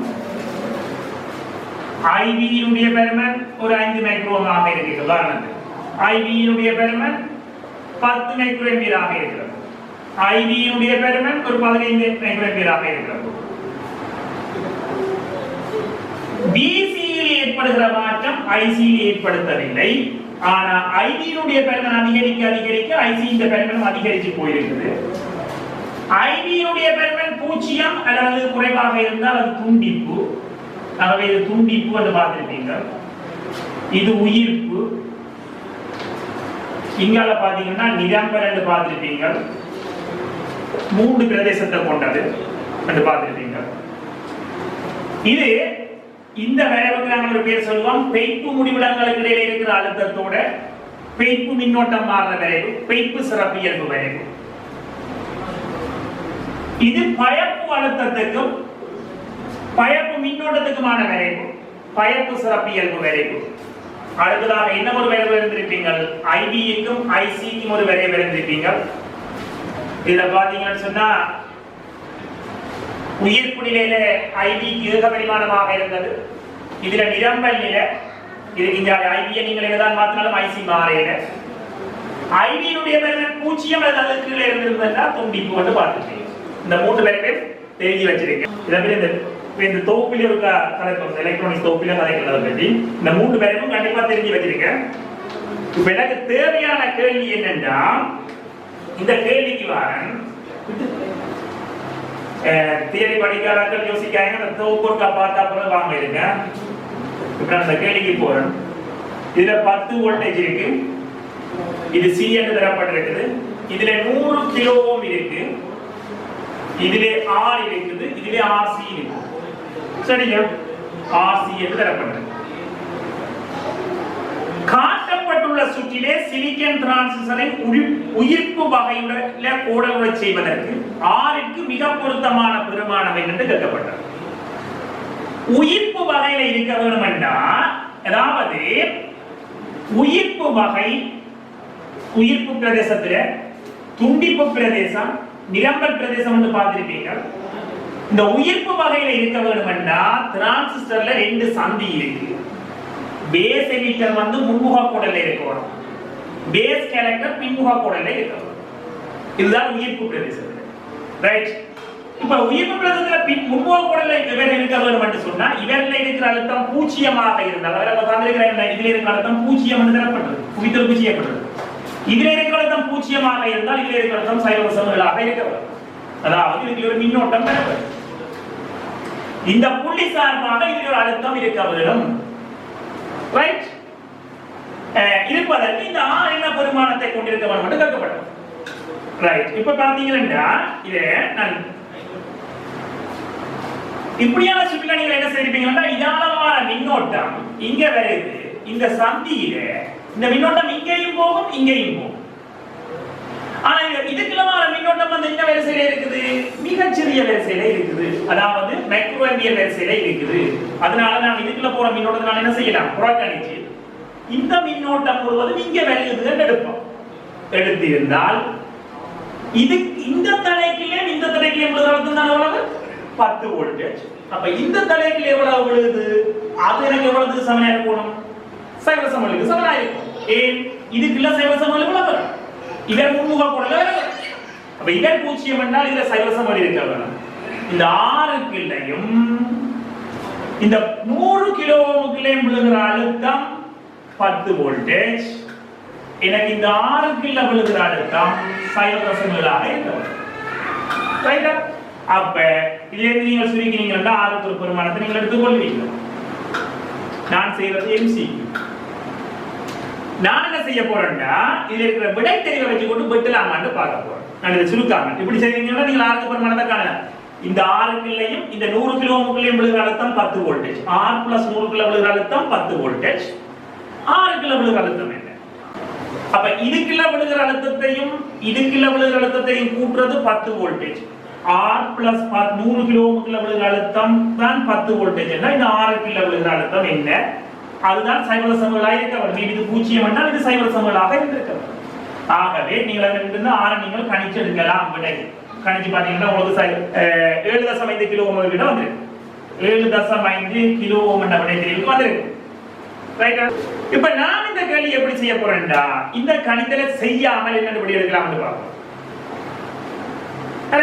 IB னுடைய பெருமன் ஒரு 5 மைக்ரோம் ஆக இருக்கிறது. உதாரணத்துக்கு IB னுடைய பெருமன் 10 மைக்ரோமீட்டர் ஆக இருக்கிறது. IB னுடைய பெருமன் ஒரு 15 மைக்ரோமீட்டர் ஆக இருக்கிறது. BC யில் ஏற்படுகிற மாற்றம் IC யில் ஏற்படுத்தவில்லை. ஆனா IB னுடைய பெருமன் அதிகரிக்க IC இந்த பெருமன் அதிகரித்து போயிருக்குது. IB னுடைய பெருமன் 0 அல்லது குறைவாக இருந்தால் அது துண்டிப்பு. ஆகவே இது துண்டிப்பு என்று பார்த்திருப்பீங்க. இது உயிர்ப்பு. இங்கால பாத்தீங்கன்னா நிரம்பல் என்று பார்த்திருப்பீங்க. 3 பிரதேசத்தை கொண்டது என்று பார்த்திருப்பீங்க. இது இந்த வரைவுக்கு நாங்கள் ஒரு பேர் சொல்லுவோம். பெய்ப்பு முடிவிடங்களுக்கு இடையில இருக்கிற அழுத்தத்தோட பெய்ப்பு மின்னோட்டம் மாறுற வரைவு, பெய்ப்பு சிறப்பியல்பு வரைவு. இது பயப்பு அழுத்தத்துக்கும் பயப்பு மின்னோட்டத்துக்குமான வரைவு, பயப்பு சிறப்பியல்பு வரைவு. அடுத்ததாக என்ன ஒரு வரைவு இருந்திருப்பீங்க? IB-க்கும் IC-க்கும் ஒரு வரைவு இருந்திருப்பீங்க. இதுல பாத்தீங்கன்னு சொன்னா உயிர்ப்பு நிலையில IB-க்கு ஏக பரிமாணமாக இருந்தது. இதுல நிரம்பல் நிலை இதுக்கு இங்க IB-யை நீங்கள் என்னதான் மாத்தினாலும் IC மாறையில IB-னுடைய பெருமன் 0 அல்லது அதுக்கு கீழே இருந்திருந்தா துண்டிப்பு வந்து பார்த்துட்டீங்க. இந்த 3 வரைவை தெரிஞ்சு வச்சிருக்கேன். இதை இந்த தொகுப்பில் இருக்க தலைப்பு எலக்ட்ரானிக்ஸ் தொகுப்பில கதைக்கிறத பற்றி இந்த 3 வரைவும் கண்டிப்பா தெரிஞ்சு வச்சிருக்கேன். இப்ப எனக்கு தேவையான கேள்வி என்னன்னா, இந்த கேள்விக்கு வரேன் தியரி படிக்காதவர்கள் யோசிக்காங்க. அந்த தொகுப்பொருட்களை பார்த்தா அப்புறம் வாங்க இருங்க. இப்ப நான் அந்த கேள்விக்கு போறேன். இதுல 10 வோல்டேஜ் இருக்கு. இது C என்று தரப்பட்டிருக்குது. இதுல 100 கிலோ ஓம் இருக்கு. இதிலே R இருக்குது. இதிலே RC இருக்கு. சரியா? RC என்று தரப்பட்டிருக்கு. காட்டப்பட்டுள்ள சுற்றிலே சிலிக்கன் டிரான்சிஸ்டரை உயிர்ப்பு வகையுள்ள கோடலுறை செய்வதற்கு R-க்கு மிக பொருத்தமான பெருமானம் என்று கேட்கப்பட்டது. உயிர்ப்பு வகையில இருக்க வேண்டும் என்றால் அதாவது உயிர்ப்பு வகை, உயிர்ப்பு பிரதேசத்துல துண்டிப்பு பிரதேசம், நிரம்பல் பிரதேசம் என்று பார்த்திருப்பீங்க. இந்த உயிர்ப்பு வகையில இருக்க வேண்டும்னா டிரான்சிஸ்டர்ல 2 சந்தி இருக்கு. பேஸ் எமிட்டர் வந்து முன்முக கோடல்ல இருக்கணும், பேஸ் கலெக்டர் பின்முக கோடல்ல இருக்கணும். இதுதான் உயிர்ப்பு பிரதேசம். ரைட். இப்ப உயிர்ப்பு பிரதேசத்துல முன்முக கோடல்ல இவர் இருக்க வேண்டும் என்று சொன்னா இவர்ல இருக்கிற அழுத்தம் பூஜ்ஜியமாக இருந்தால், அவரை தந்திருக்கிற இதுல இருக்கிற அழுத்தம் பூஜ்ஜியம் என்று தரப்பட்டது, குவித்தல் பூஜ்ஜியப்பட்டது. இதுல இருக்கிற அழுத்தம் பூஜ்ஜியமாக இருந்தால் இதுல இருக்கிற அழுத்தம் சைவசமங்களாக இருக்க வேண்டும். அதாவது இதுல ஒரு மின்னோட்டம் பெறப்படும். இந்த புள்ளி சார்பாக இதுல ஒரு அழுத்தம் இருக்க வேண்டும். ரைட். இருப்பதற்கு இந்த R என்ன பெருமானத்தை கொண்டிருக்க வேண்டும் என்று கேட்கப்பட்டது. ரைட். இப்ப பாத்தீங்கன்னா இது நான் இப்படியான சுற்றில நீங்க என்ன செய்வீங்கன்னா இதான மின்னோட்டம் இங்க வருது, இந்த சந்தியில இந்த மின்னோட்டம் இங்கேயும் போகும் இங்கேயும் போகும். ஆனா இதுக்குள்ள மின்னோட்டம் வந்து என்ன வரிசையில இருக்குது? மிகச்சிறிய வரிசையில இருக்குது, அதாவது மைக்ரோஆம்பியர் வரிசையில இருக்குது. அதனால நான் இதுக்குள்ள போற மின்னோட்டத்தை நான் என்ன செய்யலாம்? புறக்கணிச்சு இந்த மின்னோட்டம் முழுவதும் இங்க வருதுன்னு எடுப்போம். எடுத்திருந்தால் இது இந்த தலைக்குள்ளே இந்த தலைக்குள்ளே எவ்வளவு அழுத்தம் தான் எவ்வளவு? 10 வோல்டேஜ். அப்ப இந்த தலைக்குள்ளே எவ்வளவு விழுது? அது எனக்கு எவ்வளவு சமனா இருக்கணும்? சைவசமலுக்கு சமனா இருக்கும். ஏன்? இதுக்குள்ள சைவசமலுக்கு எவ்வளவு? இவர் முன்முக கோடல்ல வரும். அப்ப இவர் பூஜ்ஜியம் என்றால் இதுல சைவசமல் இருக்க வேணும். இந்த 6 கிளையும் இந்த 100 கிலோ ஓமுக்குள்ளே விழுகிற அழுத்தம் 10 வோல்டேஜ். எனக்கு இந்த 6 கிலோ விழுகிற அழுத்தம் சைவசமலாக இருக்கும். ரைட்டா? அப்ப இதுல இருந்து நீங்க சுருக்கினீங்கன்னா 6 ஒரு பெருமானத்தை நீங்க எடுத்துக்கொள்வீங்க. நான் செய்யறது MCQ. நான் என்ன செய்ய போறேன்னா இதுல இருக்கிற விடை தெரிவை வச்சு கொண்டு வெட்டலாமான்னு பார்க்க போறேன். நான் இதை சுருக்காம இப்படி செய்வீங்கன்னா நீங்க 6 பெருமானத்தை காணலாம். இந்த 6 கிளையும் இந்த 100 கிலோ ஓமுக்குள்ளேயும் விழுகிற அழுத்தம் 10 வோல்டேஜ். R + 100 கிலோ விழுகிற அழுத்தம் 10 வோல்டேஜ். 6 கிலோ விழுகிற அழுத்தம் என்ன? அப்ப இதுக்குள்ள விழுகிற அழுத்தத்தையும் இதுக்குள்ள விழுகிற அழுத்தத்தையும் கூட்டுறது 10 வோல்டேஜ். R + 100 கிலோ ஓமுக்குள்ள விழுகிற அழுத்தம் தான் 10 வோல்டேஜ். என்ன இந்த 6 கிலோ விழுகிற அழுத்தம் என்ன? அதுதான் சைவசமங்களாக இருக்க வேண்டும். இது பூஜ்ஜியம் என்றால் இது சைவசமங்களாக இருந்திருக்க வேண்டும். ஆகவே நீங்கள் அதிலிருந்து 6 நீங்கள் கணிச்சு எடுக்கலாம். விடை கணிச்சு பார்த்தீங்கன்னா உங்களுக்கு 7.5 கிலோ ஓம் கிட்ட வந்துருக்கு. 7.5 கிலோ ஓம் என்ற விடை தெரிவுக்கு வந்துருக்கு. ரைட்டா? இப்ப நான் இந்த கேள்வி எப்படி செய்ய போறேன்டா, இந்த கணிதலை செய்யாமல் என்ன விடை எடுக்கலாம்னு பார்ப்போம்.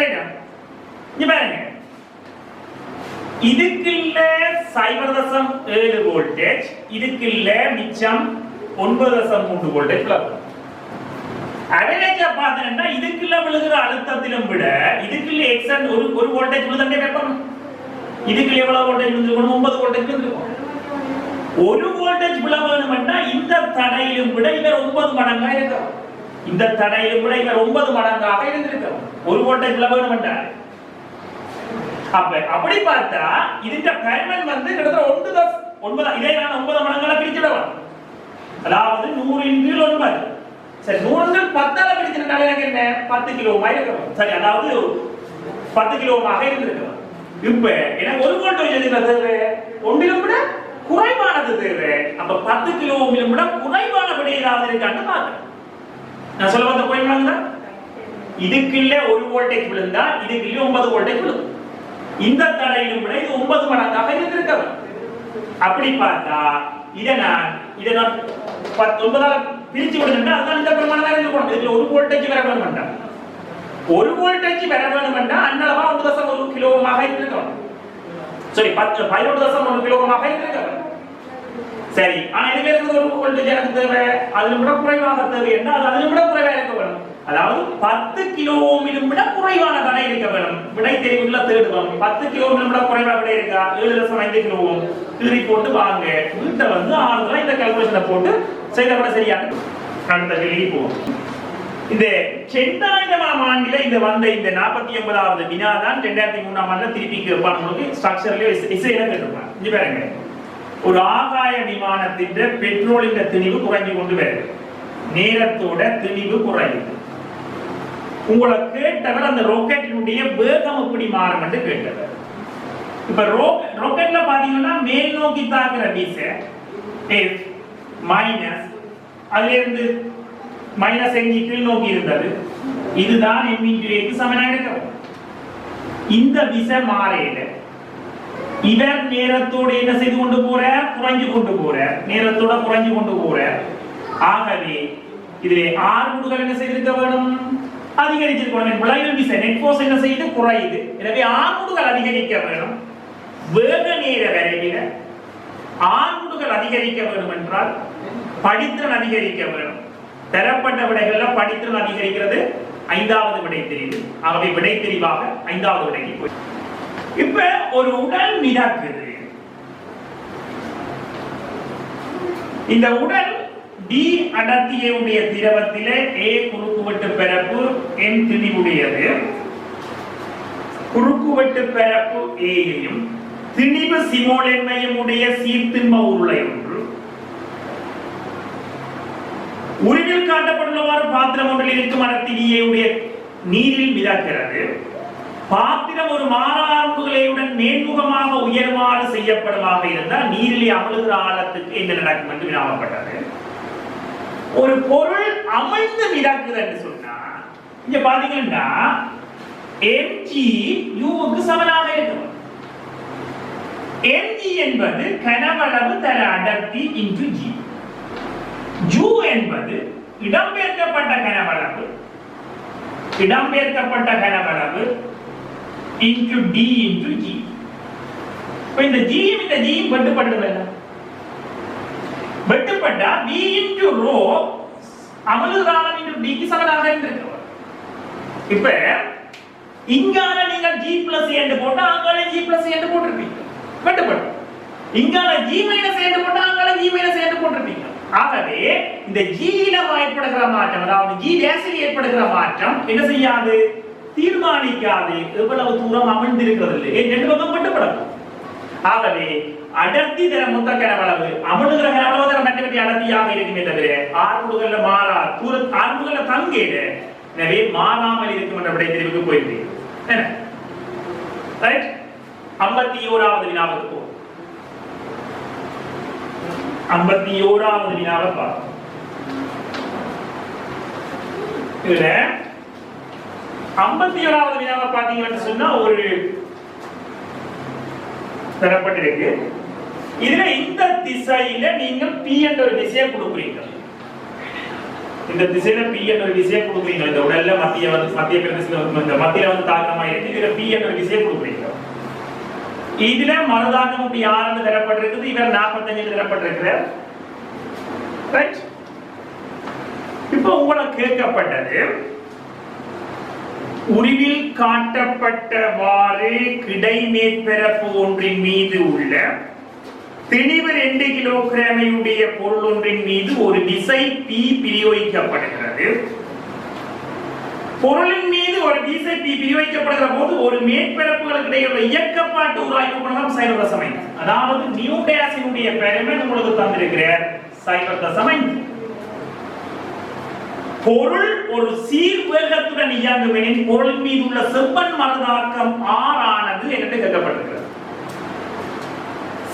ரைட்டா? இங்க பாருங்க, இதுக்குள்ள 0.7 வோல்டேஜ், இதுக்குள்ள மிச்சம் 9.3 வோல்டேஜ் வரும். அவரேஜா பார்த்தா இதுக்குள்ள விழுகிற அழுத்தத்திலும் விட இதுக்குள்ள எக்ஸன் ஒரு வோல்டேஜ் விழுந்தே கேட்பாங்க. இதுக்குள்ள எவ்வளவு வோல்டேஜ் விழுந்திருக்கும்? 9 வோல்டேஜ் விழுந்திருக்கும். 1 வோல்டேஜ் விழ வேணும்னா இந்த தடையிலும் விட இவர் 9 மடங்கா இருக்கும். இந்த தடையிலும் விட இவர் 9 மடங்காக இருந்திருக்கும். 1 வோல்டேஜ் விழ வேணும்னா அப்ப அப்படி பார்த்தா இதுக்கு பெர்மன் வந்து கிட்டத்தட்ட 9 இதே நான் 9 மடங்கால பிரிச்சிடலாம். அதாவது 100 × 9. சரி, 100 × 10 ஆல பிரிச்சிட்டாலே எனக்கு என்ன 10 கிலோ ஓம் இருக்கும். சரி, அதாவது 10 கிலோ ஓம் ஆக இருந்திருக்கும். இப்ப எனக்கு 1 வோல்டேஜ் தேவை, ஒன்றிலும் விட குறைவானது தேவை. அப்ப 10 கிலோ ஓமிலும் விட குறைவான விட ஏதாவது இருக்கான்னு பாருங்க. நான் சொல்ல வந்த குறைவானது இதுக்குள்ள 1 வோல்டேஜ் விழுந்தா இதுக்குள்ள 9 வோல்டேஜ் விழும். இந்த தடையிலும் விட இது 9 மடங்காக இருந்திருக்கும். அப்படி பார்த்தா இதை நான் 9 ஆல பிரிச்சு விடுறேன்னா அதுதான் இந்த பிரமாணமாக இருக்கணும். இதுல 1 வோல்டேஜ் வர வேணும்னா 1 வோல்டேஜ் வர வேணும்னா அன்னளவா 1.1 கிலோ ஓமாக இருந்திருக்கும். சரி, 11.1 கிலோ ஓமாக இருந்திருக்கும். சரி, ஆனா இதுல இருந்து 1 வோல்டேஜ் எனக்கு தேவை, அதிலும் விட குறைவாக தேவை என்றால் அதிலும் விட குறைவாக இருக்க வேணும். அதாவது 10 கிலோ ஓமிலும் விட குறைவான தடை இருக்க வேணும். விடை தெரிவுக்குள்ள தேடுவோம். 10 கிலோ ஓமிலும் விட குறைவான விடை இருக்கா? 7.5 கிலோ ஓம் திருப்பி போட்டு வாங்க. வீட்டை வந்து ஆளுநர் இந்த கால்குலேஷனை போட்டு செய்த விட சரியான அடுத்த கேள்விக்கு போவோம். இந்த 2000ஆம் ஆண்டில இந்த வந்த இந்த 49வது வினா தான் 2003ஆம் ஆண்டுல திருப்பி கேட்பான். உங்களுக்கு ஸ்ட்ரக்சர்லயே இசையில கேட்டிருப்பான். இங்க பாருங்க, ஒரு ஆகாய விமானத்தின் பெட்ரோலின் திணிவு குறைஞ்சு கொண்டு வருது, நேரத்தோட திணிவு குறையுது. உங்களை கேட்டவர் அந்த ராக்கெட்டினுடைய வேகம் எப்படி மாறும் என்று கேட்டவர். இப்ப ராக்கெட்ல பாத்தீங்கன்னா மேல் நோக்கி தாக்குற வீச f மைனஸ் அதிலிருந்து மைனஸ் எங்கி கீழ் நோக்கி இருந்தது, இதுதான் m into a க்கு சமனாக இருக்கும். இந்த விசை மாறையில இவர் நேரத்தோடு என்ன செய்து கொண்டு போறார், குறைஞ்சு கொண்டு போறார், நேரத்தோட குறைஞ்சு கொண்டு போறார். ஆகவே இதிலே ஆர்முடுகள் என்ன செய்திருக்க வேணும், அதிகரிச்சிருக்கணும். விளைவில் விசை நெட் ஃபோர்ஸ் என்ன செய்யுது, குறையுது. எனவே ஆர்முடுகள் அதிகரிக்க வேணும். வேக நேர வரையில ஆர்முடுகள் அதிகரிக்க வேண்டும் என்றால் படித்திறன் அதிகரிக்க வேண்டும். தரப்பட்ட விடைகள்ல படித்திறன் அதிகரிக்கிறது 5வது விடை தெரிவு. ஆகவே விடை தெரிவாக 5வது விடைக்கு போய் இப்ப ஒரு உடல் மிதக்குது. இந்த உடல் D அடர்த்தியுடைய திரவத்திலே A குறுக்குவெட்டு பரப்பு M திணிவுடையது. குறுக்குவெட்டு பரப்பு A யையும் திணிவு சிமோலென்மையும் உடைய சீர்திண்ம உருளை ஒன்று உருவில் காட்டப்பட்டுள்ளவாறு பாத்திரம் ஒன்றில் இருக்கும் அடர்த்தி D உடைய நீரில் மிதக்கிறது. பாத்திரம் ஒரு மாறாறுகளையுடன் நேர்முகமாக உயர்வாறு செய்யப்படுமாக இருந்தால் நீரிலே அமிழ்கிற ஆழத்துக்கு என்ன நடக்கும் என்று வினாவப்பட்டது. ஒரு பொருள் அமிழ்ந்து மிதக்குது என்று சொன்னா இங்க பாத்தீங்கன்னா mg uக்கு சமனாக இருக்கும். mg என்பது கனவளவு தர அடர்த்தி into g. u என்பது இடம்பெயர்க்கப்பட்ட கனவளவு into d into g. இப்ப இந்த g இந்த g வெட்டுப்படுது. வெட்டுப்பட்டா v into rho அமிழ்தானம் into d க்கு சமனாக இருக்கும். இப்ப இங்கால நீங்கள் g plus என்று போட்டா அங்கால g plus என்று போட்டிருப்பீங்க. வெட்டுப்படும். இங்கால g minus என்று போட்டா அங்கால g minus என்று போட்டிருப்பீங்க. ஆகவே இந்த g ல ஏற்படுகிற மாற்றம், அதாவது g டேஷில் ஏற்படுகிற மாற்றம் என்ன செய்யாது, தீர்மானிக்காது எவ்வளவு தூரம் அமிழ்ந்திருக்கிறது ரெண்டு பக்கம் வெட்டுப்படும். ஆகவே அடர்த்தி தர மொத்த கனவளவு அமிழ்கிற கனவளவு தர மற்றவற்றை அடர்த்தியாக இருக்குமே தவிர ஆர்முடுகள்ல மாறா தூர ஆர்முடுகள்ல தங்கேடு. எனவே மாறாமல் இருக்கும் என்ற விடை தெரிவுக்கு போயிருக்கீங்க. ரைட். 51வது வினாவுக்கு போ. 51வது வினாவை பார்ப்போம். இதுல 51வது வினாவை பாத்தீங்கன்னு சொன்னா ஒரு தரப்பட்டிருக்கு. இதுல இந்த திசையில நீங்கள் p என்ற ஒரு திசையை கொடுக்குறீங்க. இந்த திசையில p என்ற ஒரு திசையை கொடுக்குறீங்க. இந்த உடல்ல மத்திய பிரதேசத்துல இந்த மத்தியில தாக்கமா இருக்கு. இதுல p என்ற ஒரு திசையை கொடுக்குறீங்க. இதுல மறுதாக்கம் இப்படி 6 தரப்பட்டிருக்குது. இவர் 45 தரப்பட்டிருக்கிறார். ரைட். இப்போ உங்களுக்கு கேட்கப்பட்டது உருவில் காட்டப்பட்டவாறு கிடை மேற்பரப்பு ஒன்றின் மீது உள்ள திணிவு 2 கிலோகிராமையுடைய பொருள் ஒன்றின் மீது ஒரு விசை P பிரயோகிக்கப்படுகிறது. பொருளின் மீது ஒரு விசை P பிரயோகிக்கப்படுகிற போது ஒரு மேற்பரப்புகளுக்கு இடையிலுள்ள இயக்கப்பாட்டு உராய்வு குணகம் சைவரசமைன். அதாவது நியூ டேஷினுடைய பெருமன் உங்களுக்கு தந்திருக்கிறார் சைவரசமைன். பொருள் ஒரு சீர் வேகத்துடன் இயங்குமெனின் பொருளின் மீது உள்ள செவ்வன் மறுதாக்கம் R ஆனது என்று கேட்கப்பட்டிருக்கிறது.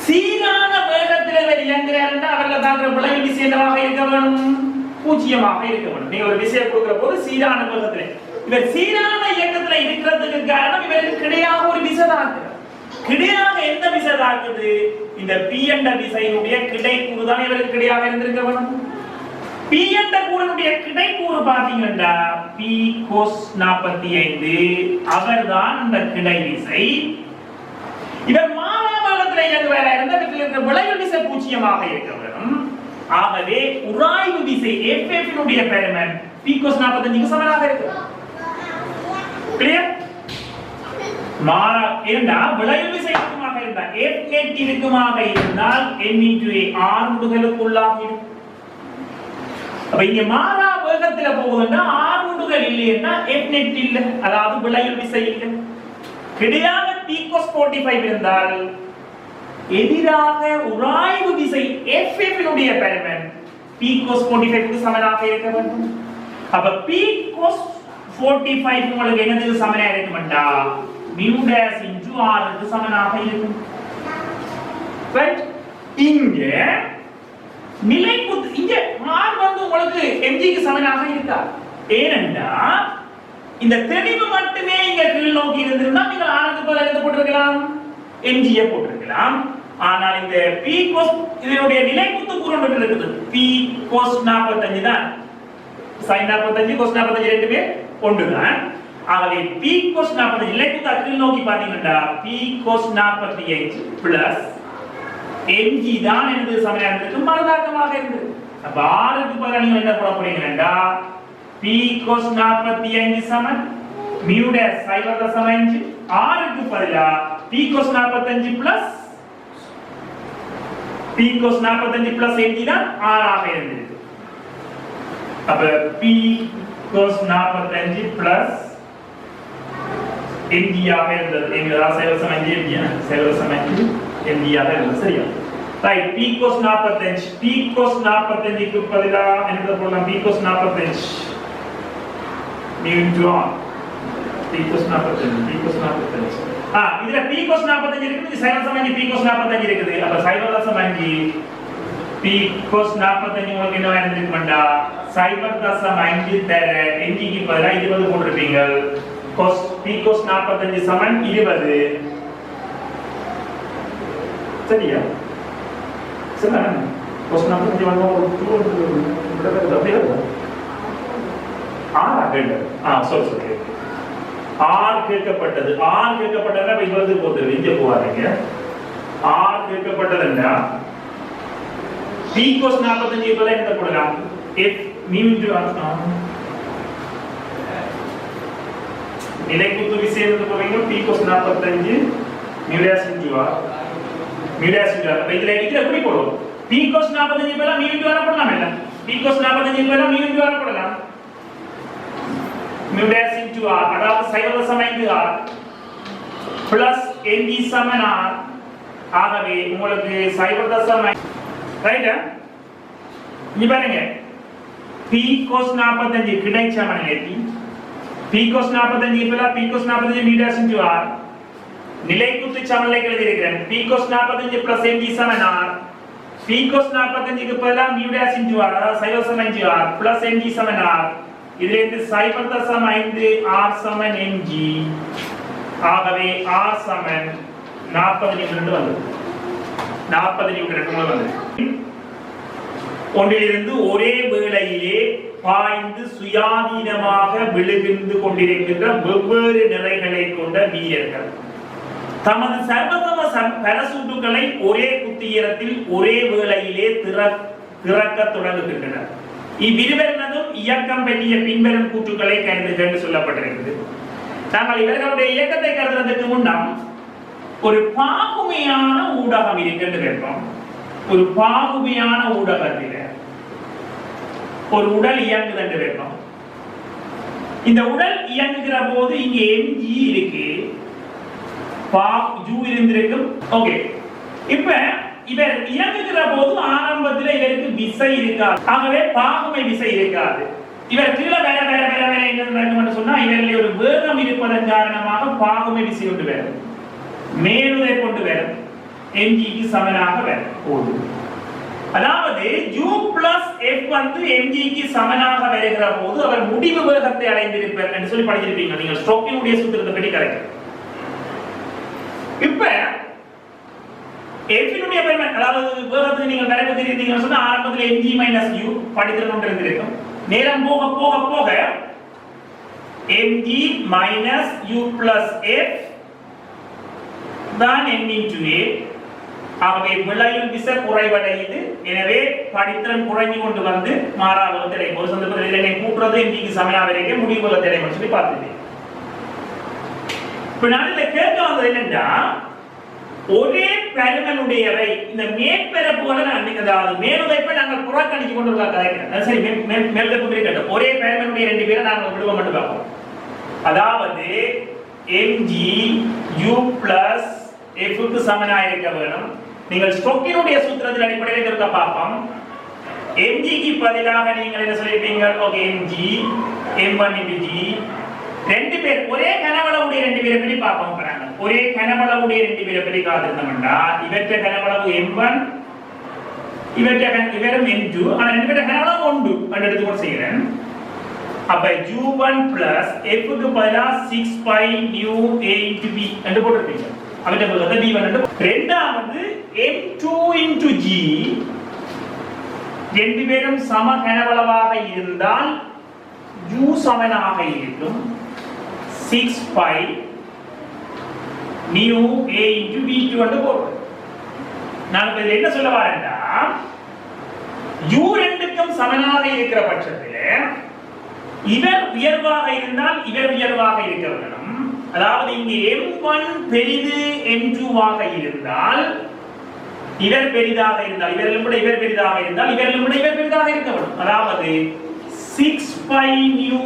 சீரான வேகத்தில் இயங்குகிறார் என்றால் அவர்கள் தாங்கிற விளைவு விசேஷமாக இருக்க வேண்டும், பூஜ்ஜியமாக இருக்க வேண்டும். நீங்க ஒரு விஷயம் கொடுக்கிற போது சீரான வேகத்தில் இவர் சீரான இயக்கத்தில் இருக்கிறதுக்கு காரணம் இவருக்கு கிடையாக ஒரு விசை தாக்குது. கிடையாக எந்த விசை தாக்குது, இந்த P என்ற விசையினுடைய கிடைக்கூறு தான் இவருக்கு கிடையாக இருந்திருக்க வேண்டும். P என்ற கூறினுடைய கிடைக்கூறு பாத்தீங்கன்னா P cos 45 அவர்தான் அந்த கிடை விசை. இவர் மாறாவலத்தில் இயங்குவதா இருந்தால் இதற்கு விளைவு விசை பூஜ்ஜியமாக இருக்க வேண்டும். ஆகவே உராய்வு விசை FF னுடைய பெருமன் P cos 45 க்கு சமனாக இருக்கு. கிளியர்? மாறா ஏண்டா விளைவு விசை இருக்குமாக இருந்தால் F net இருக்குமாக இருந்தால் M into A R முடுகளுக்குள்ளாக இருக்கும். அப்ப இங்க மாறா வேகத்துல போகுதுன்னா R முடுகள் இல்லைன்னா F net இல்ல, அதாவது விளைவு விசை இல்ல. கிடையாக P cos 45 இருந்தால் எதிராக உராய்வு விசை FF னுடைய பெருமன் P cos 45 க்கு சமனாக இருக்க வேண்டும். அப்ப P cos 45 உங்களுக்கு என்னதுக்கு சமனாக இருக்கும்டா mu dash into R க்கு சமனாக இருக்கும். ரைட். இங்க நிலைக்குத்து இங்க r வந்து உங்களுக்கு mg க்கு சமனாக இருக்கா? ஏனென்றா இந்த தெளிவு மட்டுமே இங்க கீழ் நோக்கி இருந்திருந்தா நீங்க r க்கு பதிலா என்ன போட்டுருக்கலாம்? mg ஐ போட்டுருக்கலாம். ஆனால் இந்த p cos இதனுடைய நிலைக்குத்து கூறு ஒன்று இருக்குது. p cos 45 தான். sin 45 cos 45 ரெண்டுமே ஒன்றுதான். ஆகவே p cos 45 நிலைக்குத்து கீழ் நோக்கி பாத்தீங்கன்னா p cos 45 பிளஸ் mg தான் என்பது சமனானதுக்கு மறுதாக்கமாக இருந்தது. அப்ப r க்கு பதிலா நீங்க என்ன போட போறீங்கன்னா p cos 45 சமன் mu dash சைபர் தசம 5 r க்கு பதிலா p cos 45 plus p cos 45 plus mg தான் r ஆக இருந்தது. அப்ப p cos 45 plus mg ஆக இருந்தது. எங்கடா சைபர் தசம 5 mg சைபர் தசம 5 mg ஆக இருந்தது. சரியா? ரைட். p cos 45 க்கு பதிலா என்ன போடலாம்? p cos 45 mu into r p cos 45 இதுல p cos 45 இருக்குது, சைபர் தசம 5 p cos 45 இருக்குது. அப்ப சைபர் தசம 5 p cos 45 உங்களுக்கு என்ன இருந்திருக்கும்டா? சைபர் தசம 5 தர mg க்கு பதிலா 20 போட்டுருப்பீங்க. cos p cos 45 சமன் 20. சரியா? சரியா? cos 45 வந்து அப்படியே sorry r கேட்கப்பட்டதுன்னா இவ்வளவு போகுது. இங்க போவாதீங்க. r கேட்கப்பட்டதுன்னா p cos 45 இப்ப என்ன போடலாம்? f mu into r நிலைக்குத்து விசேஷத்தை போறீங்க. p cos 45 mu dash into r அப்ப இதுல எப்படி போடுவோம்? p cos 45 இப்ப mu into r போடலாம் இல்ல? p cos 45 இப்ப mu into r போடலாம். mu dash into r அதாவது சைபர் தசம 5 r பிளஸ் mg சமன் r. ஆகவே உங்களுக்கு சைபர் தசம ரைட்டா? இங்க பாருங்க p cos 45 கிடை சமநிலைக்கு p cos 45 இப்பல p cos 45 mu dash into r நிலைக்குத்து சமநிலைக்கு எழுதி இருக்கிறேன். p cos 45 plus mg சமன் r. p cos 45 க்கு பதிலா mu dash into r அதாவது சைபர் தசம 5 r plus mg சமன் r. இதுல இருந்து சைபர் தசம 5 r சமன் mg. ஆகவே r சமன் 40 நியூட்டன் வந்தது. 40 நியூட்டன் வந்தது. ஒன்றிலிருந்து ஒரே வேளையிலே பாய்ந்து சுயாதீனமாக விழுகின்று கொண்டிருக்கின்ற வெவ்வேறு நிறைகளை கொண்ட வீரர்கள் தமது சர்வதம பரசூட்டுகளை ஒரே குத்தியரத்தில் ஒரே வேளையிலே திறக்க தொடங்குகின்றனர். இவ்விருவரினதும் இயக்கம் பற்றிய பின்வரும் கூற்றுக்களை கருதுக என்று சொல்லப்பட்டிருக்கிறது. நாங்கள் இவர்களுடைய இயக்கத்தை கருதுவதற்கு முன்னம் ஒரு பாகுமையான ஊடகம் இருக்கின்ற கேட்போம். ஒரு பாகுமையான ஊடகத்தில் ஒரு உடல் இயங்குது என்று கேட்போம். இந்த உடல் இயங்குகிற போது இங்கே mg இருக்கு, u இருந்திருக்கும். ஓகே, இப்ப இவர் இயங்குகிற போது ஆரம்பத்தில் இவருக்கு விசை இருக்காது. ஆகவே பாகுமை விசை இருக்காது. இவர் கீழே வேற வேற வேற வேற என்ன நடக்கும் சொன்னா இவரில் ஒரு வேகம் இருப்பதன் காரணமாக பாகுமை விசை கொண்டு வரும், மேலுதை கொண்டு வரும், mg க்கு சமனாக வரும். அதாவது u plus f வந்து mg க்கு சமனாக வருகிற போது அவர் முடிவு வேகத்தை அடைந்திருப்பார் என்று சொல்லி படிச்சிருப்பீங்க நீங்க ஸ்டோக்கினுடைய சூத்திரத்தை பற்றி கரெக்ட். இப்ப f னுடைய பெருமன் அதாவது வேகத்தை நீங்கள் வரைவு தெரிந்தீங்கன்னு சொன்னா ஆரம்பத்தில் mg - u படித்திருக்க ஒன்று இருந்திருக்கும். நேரம் போக போக போக mg - u plus f தான் m into a. ஆகவே விளையும் விசை குறைவடையுது. எனவே படித்திறன் குறைஞ்சு கொண்டு வந்து மாறாவது தடை ஒரு சந்தர்ப்பத்தில் இதனை கூட்டுறது mg க்கு சமனாக வரைக்க முடிவு தடை சொல்லி பார்த்துட்டேன். இப்ப நான் இதை கேட்க வந்தது என்னன்னா ஒரே பெருமனுடையவை இந்த மேற்பரப்புகளை அதாவது மேலுதைப்பை நாங்கள் புறக்கணிச்சு கொண்டு கதைக்கிறோம். சரி, மேலுதைப்பு கேட்டோம். ஒரே பெருமனுடைய ரெண்டு பேரை நாங்கள் விடுவோம் மட்டும் பார்ப்போம். அதாவது mg u plus f க்கு சமனாக இருக்க வேணும். நீங்கள் ஸ்டோக்கினுடைய சூத்திரத்தின் அடிப்படையில் இருக்க பார்ப்போம். mg க்கு பதிலாக நீங்கள் என்ன சொல்லிருப்பீங்க? Okay, mg m1 into g ரெண்டு பேர் ஒரே கனவளவுடைய ரெண்டு பேரை பற்றி பார்ப்போம். ஒரே கனவளவுடைய ரெண்டு பேரை பற்றி காத்திருந்தோம்னா இவற்றை கனவளவு m1 இவரும் n2 ஆனா ரெண்டு பேரும் கனவளவு உண்டு அப்படி எடுத்துக்கொண்டு செய்கிறேன். அப்ப u1 plus f க்கு பதிலா 6 pi nu a into b என்று போட்டுருக்கீங்க. அவற்றை பதிலா b1 என்று இரண்டாவது m2 into g ரெண்டு பேரும் சம கனவளவாக இருந்தால் u சமனாக இருக்கும் 6 pi nu a into b2 என்று போடுறோம். நான் இப்ப என்ன சொல்ல வரேன்டா u ரெண்டுக்கும் சமனாக இருக்கிற பட்சத்தில் இவர் உயர்வாக இருந்தால் இவர் உயர்வாக இருக்க வேண்டும். அதாவது இங்கே m1 பெரிது m2 ஆக இருந்தால் இவர் பெரிதாக இருந்தால் இவரிலும் கூட இவர் பெரிதாக இருந்தால் இவரிலும் கூட இவர் பெரிதாக இருக்க வேண்டும். அதாவது 6 pi nu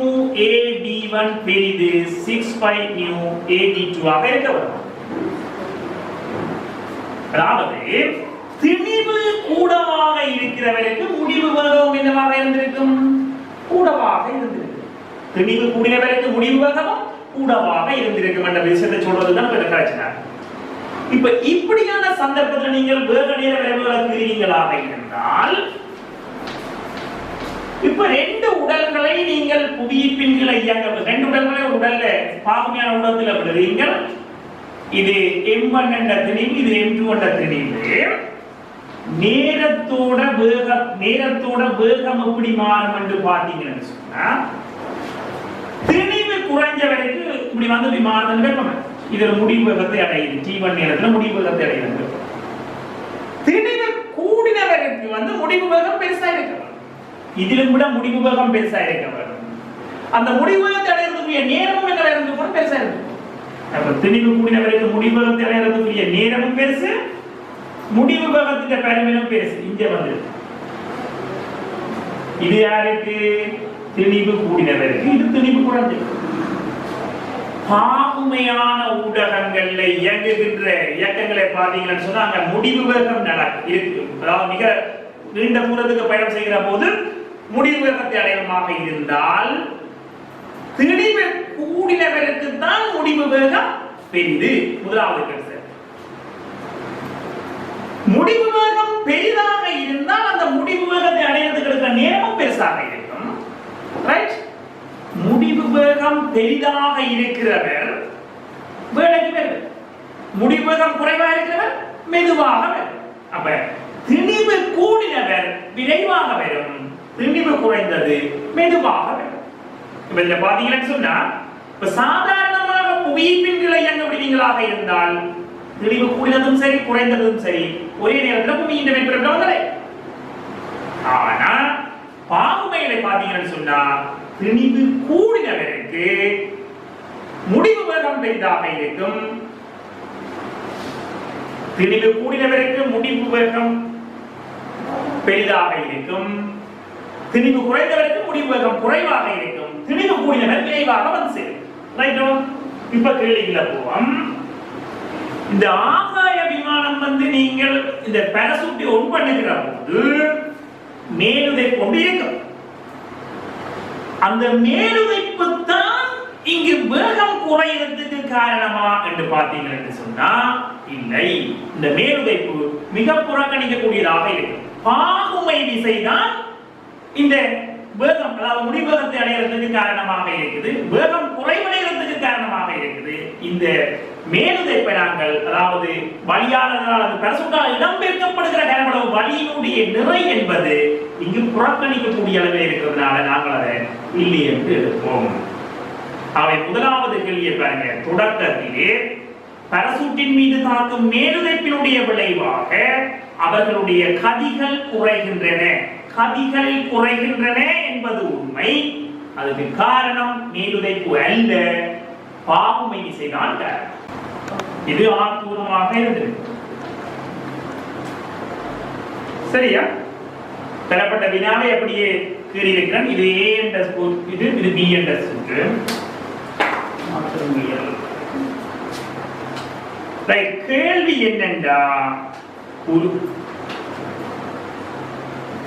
ab1 பெரிது 6 pi nu ab2 ஆக இருக்க வேண்டும். அதாவது திணிவு கூடவாக இருக்கிறவருக்கு முடிவு வேகம் என்னவாக இருந்திருக்கும்? கூடவாக இருந்திருக்கும். திணிவு கூடினவருக்கு முடிவு வேகமும் கூடவாக இருந்திருக்கும் என்ற விஷயத்தை சொல்றதுதான் பிரச்சனை. இப்ப இப்படியான சந்தர்ப்பத்தில் நீங்கள் வேக நேர விளைவுகளுக்குறீங்களாக இருந்தால் இப்ப ரெண்டு உடல்களை நீங்கள் புவியீர்ப்பின் கீழ் இயங்க ரெண்டு உடல்களை ஒரு உடல்ல பாகுமையான உடல்ல விடுறீங்கள். இது m1 என்ற திணிவு, இது m2 என்ற திணிவு. நேரத்தோட வேகம் எப்படி மாறும் என்று பார்த்தீங்கன்னு சொன்னா திணிவு குறைஞ்ச வரைக்கும் இப்படி வந்து விமானம் வெப்பம் இதுல முடிவு வேகத்தை அடையுது. t1 நேரத்துல முடிவு வேகத்தை அடையுது. திணிவு கூடின வரைக்கும் வந்து முடிவு வேகம் பெருசா இருக்க வேண்டும். இதிலும் கூட முடிவு வேகம் பெருசா இருக்க வேண்டும். அந்த முடிவு வேகத்தை அடையறதுக்குரிய நேரமும் என்ன இருந்து கூட பெருசா இருக்கும். அப்ப திணிவு கூடின வரைக்கும் முடிவு வேகத்தை அடையறதுக்குரிய நேரமும் பெருசு, முடிவு வேகத்தின் பெருமையும் பெருசு. இங்க வந்து இது யாருக்கு? திணிவு கூடினவருக்கு. இது திணிவு குறைஞ்சது. பாகுமையான ஊடகங்கள்ல இயங்குகின்ற இயக்கங்களை பார்த்தீங்கன்னு சொன்னா அங்க முடிவு வேகம் இருக்கு. அதாவது மிக நீண்ட தூரத்துக்கு பயணம் செய்கிற போது முடிவு வேகத்தை அடையமாக இருந்தால் திணிவு கூடினவருக்கு தான் முடிவு வேகம் பெரிது. முதலாவது கருத்து. முடிவு வேகம் பெரிதாக இருந்தால் அந்த முடிவு வேகத்தை அடையறதுக்கு இருக்கிற நேரமும் பெருசாக இருக்கும். ரைட்? முடிவு வேகம் பெரிதாக இருக்கிறவர் வேலைக்கு வருவார். முடிவு வேகம் குறைவாக இருக்கிறவர் மெதுவாக வரும். அப்ப திணிவு கூடினவர் விரைவாக வரும், திணிவு குறைந்தது மெதுவாக வரும். இப்ப இத பாத்தீங்கன்னு சொன்னா இப்ப சாதாரணமாக புவியீர்ப்பின் கீழ் இயங்கக்கூடியவங்களாக இருந்தால் திணிவு கூடினதும் சரி குறைந்ததும் சரி ஒரே நேரத்தில் புவியின் மேற்பரப்புல வந்தது. ஆனா பாகுமைகளை பாத்தீங்கன்னு சொன்னா திணிவு கூடினவருக்கு முடிவு வேகம் பெரிதாக இருக்கும், திணிவு கூடினவருக்கு முடிவு வேகம் பெரிதாக இருக்கும், திணிவு குறைந்தவருக்கு முடிவு வேகம் குறைவாக இருக்கும், திணிவு கூடினவர் விரைவாக வந்து சேரும். ரைட்டோ? இப்ப கேள்விக்குள்ள போவோம். இந்த ஆகாய விமானம் வந்து நீங்கள் இந்த பாராசூட்டை ஒன் பண்ணுகிற போது மேலுதை கொண்டு இயக்கம். அந்த மேலுதைப்பு தான் இங்கு வேகம் குறையறதுக்கு காரணமா என்று பார்த்தீங்கன்னு சொன்னா இல்லை. இந்த மேலுதைப்பு மிக புறக்கணிக்கக்கூடியதாக இருக்கும். பாகுமை விசைதான் இந்த வேகம் அதாவது முடிவேகத்தை அடையறதுக்கு காரணமாக இருக்குது, வேகம் குறைவடைகிறதுக்கு காரணமாக இருக்குது. இந்த மேலுதைப்பை நாங்கள் அதாவது வழியாளர்களால் அது பரசுட்டால் இடம்பெயர்க்கப்படுகிற கனவளவு வழியினுடைய நிறை என்பது இங்கு புறக்கணிக்கக்கூடிய அளவில் இருக்கிறதுனால நாங்கள் அதை இல்லை என்று எடுப்போம். அவை முதலாவது கேள்வியை பாருங்க. தொடக்கத்திலே பரசூட்டின் மீது தாக்கும் மேலுதைப்பினுடைய விளைவாக அவர்களுடைய கதிகள் குறைகின்றன. கதிகள் குறைகின்றன என்பது உண்மை. அதுக்கு காரணம் மேலுதைப்பு அல்ல, பாகுமை விசைதான் காரணம். இது ஆத்தூரமாக இருந்தது. சரியா? பெறப்பட்ட வினாவை அப்படியே கூறியிருக்கிறேன். இது A என்ற இது B என்ற சுற்று. கேள்வி என்னென்றா ஒரு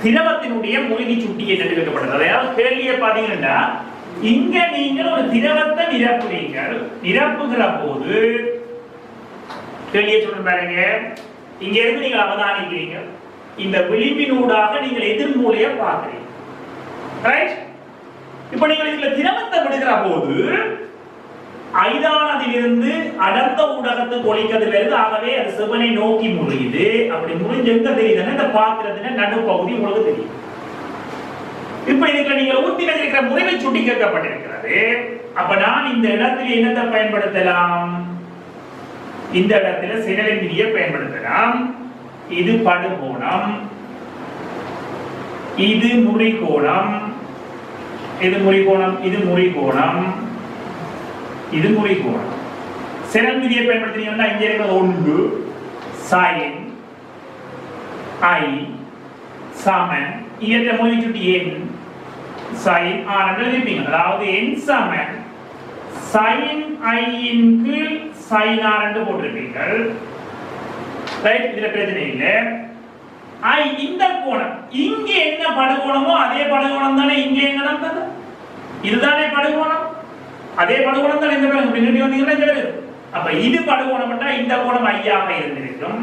திரவத்தினுடைய மூழ்கி சுட்டி என்று கேட்கப்பட்டது. அதாவது கேள்வியை பார்த்தீங்கன்னா இங்க நீங்கள் ஒரு திரவத்தை நிரப்புறீங்கள். நிரப்புகிற போது கேள்வியை சொல்ற பாருங்க. இங்க இருந்து நீங்கள் அவதானிக்கிறீங்க. இந்த விளிம்பினூடாக நீங்கள் எதிர்மூலையை பார்க்கிறீங்க. ரைட்? இப்போ நீங்கள் இதுல திரவத்தை விடுகிற போது ஐதானதிலிருந்து அடர்ந்த ஊடகத்துக்கு ஒலிக்கிறதுல ஆகவே அது சிவனை நோக்கி முறியுது. அப்படி முறிஞ்சு எங்க தெரியுதுன்னா இந்த பாத்திரத்தின நடுப்பகுதி உங்களுக்கு தெரியும். இப்ப இதுல நீங்க ஊத்தி வச்சிருக்கிற முறைவை சுட்டி கேட்கப்பட்டிருக்கிறது. அப்ப நான் இந்த இடத்துல என்னத்தை பயன்படுத்தலாம்? இந்த இடத்துல சினலின் விதியை பயன்படுத்தலாம். இது படுகோணம், இது முறிகோணம், இது முறிகோணம், இது முறிகோணம், இது முறிகோணம். சினல் விதியை பயன்படுத்தினீங்கன்னா இங்க இருக்கிற 1 sin i சமன் இயற்ற மொழி சுட்டி n sin r என்று எழுதிப்பீங்க. அதாவது n சமன் sin i இன் கீழ் sin r என்று போட்டிருப்பீர்கள். ரைட்? இதுல பிரச்சனை இல்லை. i இந்த கோணம் இங்க என்ன படுகோணமோ அதே படுகோணம் தானே இங்க எங்க நடந்தது. இதுதானே படுகோணம், அதே படுகோணம் தான் இந்த பக்கம் பின்னாடி வந்தீங்கன்னா இங்க வருது. அப்ப இது படுகோணம்னா இந்த கோணம் i ஆக இருந்திருக்கும்.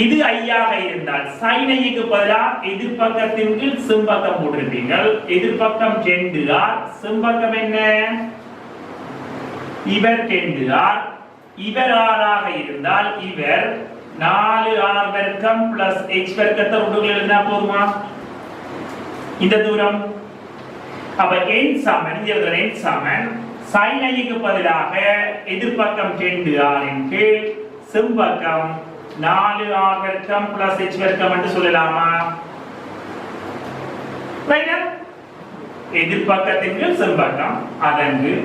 இது i ஆக இருந்தால் sin i க்கு பதிலா எதிர்பக்கத்தின் கீழ் சிம்பக்கம் போட்டிருப்பீங்கள். எதிர்பக்கம் 2r, சிம்பக்கம் என்ன? இவர் 2r, இவர் r ஆக இருந்தால் இவர் 4r வர்க்கம் பிளஸ் h வர்க்கத்தை ரூட்டுக்குள்ள எழுதினா போதுமா இந்த தூரம்? அப்ப n Saman n Saman sin i க்கு பதிலாக எதிர்பக்கம் 2r இன் கீழ் சிம்பக்கம் 4r வர்க்கம் பிளஸ் h வர்க்கம் என்று சொல்லலாமா? ரைட்டா? எதிர்பக்கத்தின் கீழ் சிம்பக்கம் அதங்கு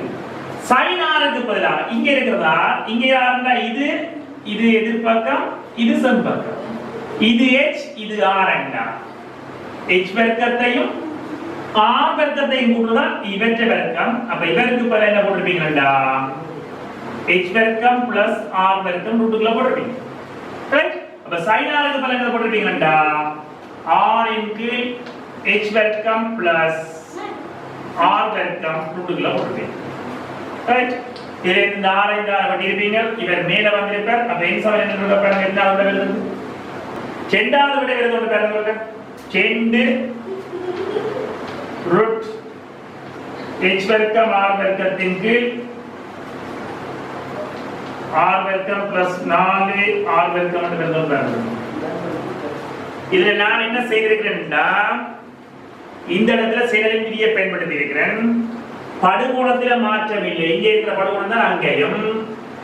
sin r க்கு பதிலாக இங்க இருக்கிறதா, இங்க யாருன்னா இது இது எதிர்பக்கம், இது சிம்பக்கம், இது h, இது r என்றா h வர்க்கத்தையும் r வர்க்கத்தையும் கூட்டுதான் இவற்றை வர்க்கம். அப்ப இவருக்கு பதிலா என்ன போட்டிருப்பீங்கடா? h வர்க்கம் பிளஸ் r வர்க்கம் ரூட்டுக்குள்ள போட்டிருப்பீங்க. ரைட்? அப்ப sin r க்கு பதிலா என்ன போட்டிருப்பீங்கடா? r இன் கீழ் h வர்க்கம் பிளஸ் r வர்க்கம் ரூட்டுக்குள்ள போட்டிருப்பீங்க. ரைட்? இதுல இந்த r இந்த r வட்டிருப்பீங்க. இவர் மேல வந்திருப்பார். அப்ப n சமன் என்ன சொல்ல பாருங்க, என்ன விட வருது? இரண்டாவது விட வருது பாருங்க. 2 ரூட் h வர்க்கம் r வர்க்கத்தின் கீழ் r வர்க்கம் பிளஸ் 4 r வர்க்கம் என்று வருது பாருங்க. இதுல நான் என்ன செய்திருக்கிறேன்னா இந்த இடத்துல சினலின் விதியை பயன்படுத்தி இருக்கிறேன். படுகோணத்தில மாற்றம் இல்லை. இங்கே இருக்கிற படுகோணம் தான் அங்கேயும்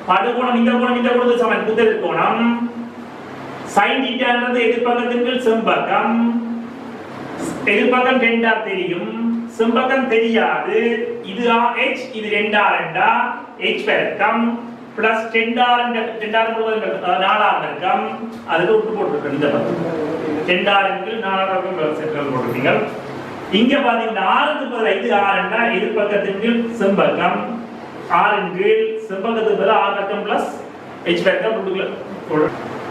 படுகோணம். இந்த கோணத்துக்கு சமன் புத்தர் கோணம். sin θ என்றது எதிர்பக்கத்தின் கீழ் சிம்பக்கம். எதிர்பக்கம் 2r தெரியும், சிம்பக்கம் தெரியாது. இது h, இது 2r என்றா h வர்க்கம் பிளஸ் 2r 4r வர்க்கம். அதுக்கு விட்டு போட்டுருக்கேன். இந்த பக்கம் 2r இன் கீழ் 4r வர்க்கம் பிளஸ் சென்ட்ரல் போட்டுருக்கீங்க. இங்க பாத்தீங்கன்னா r க்கு பதிலா இது r என்றா எதிர்பக்கத்தின் கீழ் சிம்பக்கம், r இன் கீழ் சிம்பக்கத்துக்கு பதிலா r வர்க்கம் பிளஸ் h வர்க்கம் ரூட்டுக்குள்ள.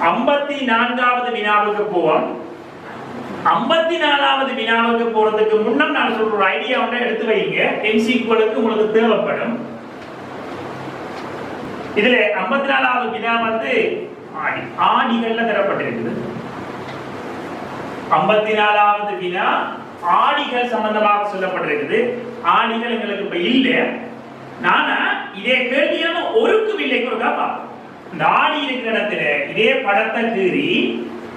54வது வினாவுக்கு போவோம். 54வது வினாவுக்கு போறதுக்கு முன்னம் நான் சொல்ற ஒரு ஐடியா ஒன்றை எடுத்து வைங்க. MCQக்கு உங்களுக்கு தேவைப்படும். இதுல 54வது வினா வந்து ஆடிகள்ல தரப்பட்டிருக்குது. 54வது வினா ஆடிகள் சம்பந்தமாக சொல்லப்பட்டிருக்குது. ஆடிகள் எங்களுக்கு இப்ப இல்ல. நானா இதே கேள்வியான ஒருக்கு வில்லைக்கு ஒருக்கா பார்ப்போம். இந்த ஆடி இருக்கிற இடத்துல இதே படத்தை கீறி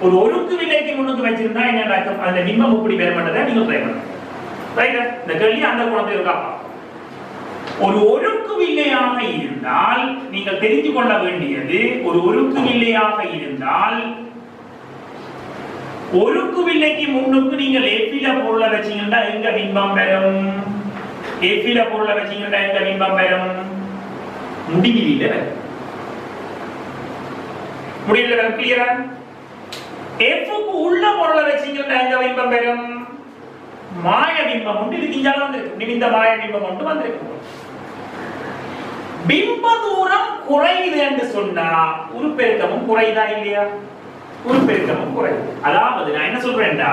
ஒரு ஒருக்கு வில்லைக்கு முன்னுக்கு வச்சிருந்தா என்ன நடக்கும்? அந்த பிம்பம் இப்படி பெற மாட்டதை நீங்க ட்ரை பண்ணுங்க. ரைட்டா? இந்த கேள்வி அந்த கோணத்தில் இருக்கா பார்ப்போம். ஒரு ஒருக்கு வில்லையாக இருந்தால் நீங்கள் தெரிந்து கொள்ள வேண்டியது, ஒரு ஒருக்கு வில்லையாக இருந்தால் ஒருக்கு வில்லைக்கு முன்னுக்கு நீங்கள் எஃபில பொருளை வச்சீங்கன்னா எங்க பிம்பம் பெறும்? எஃபில பொருளை வச்சீங்கன்னா எங்க பிம்பம் பெறும்? முடிவிலில வரும். முடிவில வரும். கிளியரா? எஃப்க்கு உள்ள பொருளை வச்சீங்கன்னா எங்க பிம்பம் பெறும்? மாய பிம்பம் உண்டு. இது இங்கால வந்திருக்கு. நிமித்த மாய பிம்பம் உண்டு வந்திருக்கு. பிம்ப தூரம் குறையுது என்று சொன்னா உருப்பெருக்கமும் குறையுதா இல்லையா? உருப்பெருக்கமும் குறையுது. அதாவது நான் என்ன சொல்றேன்டா,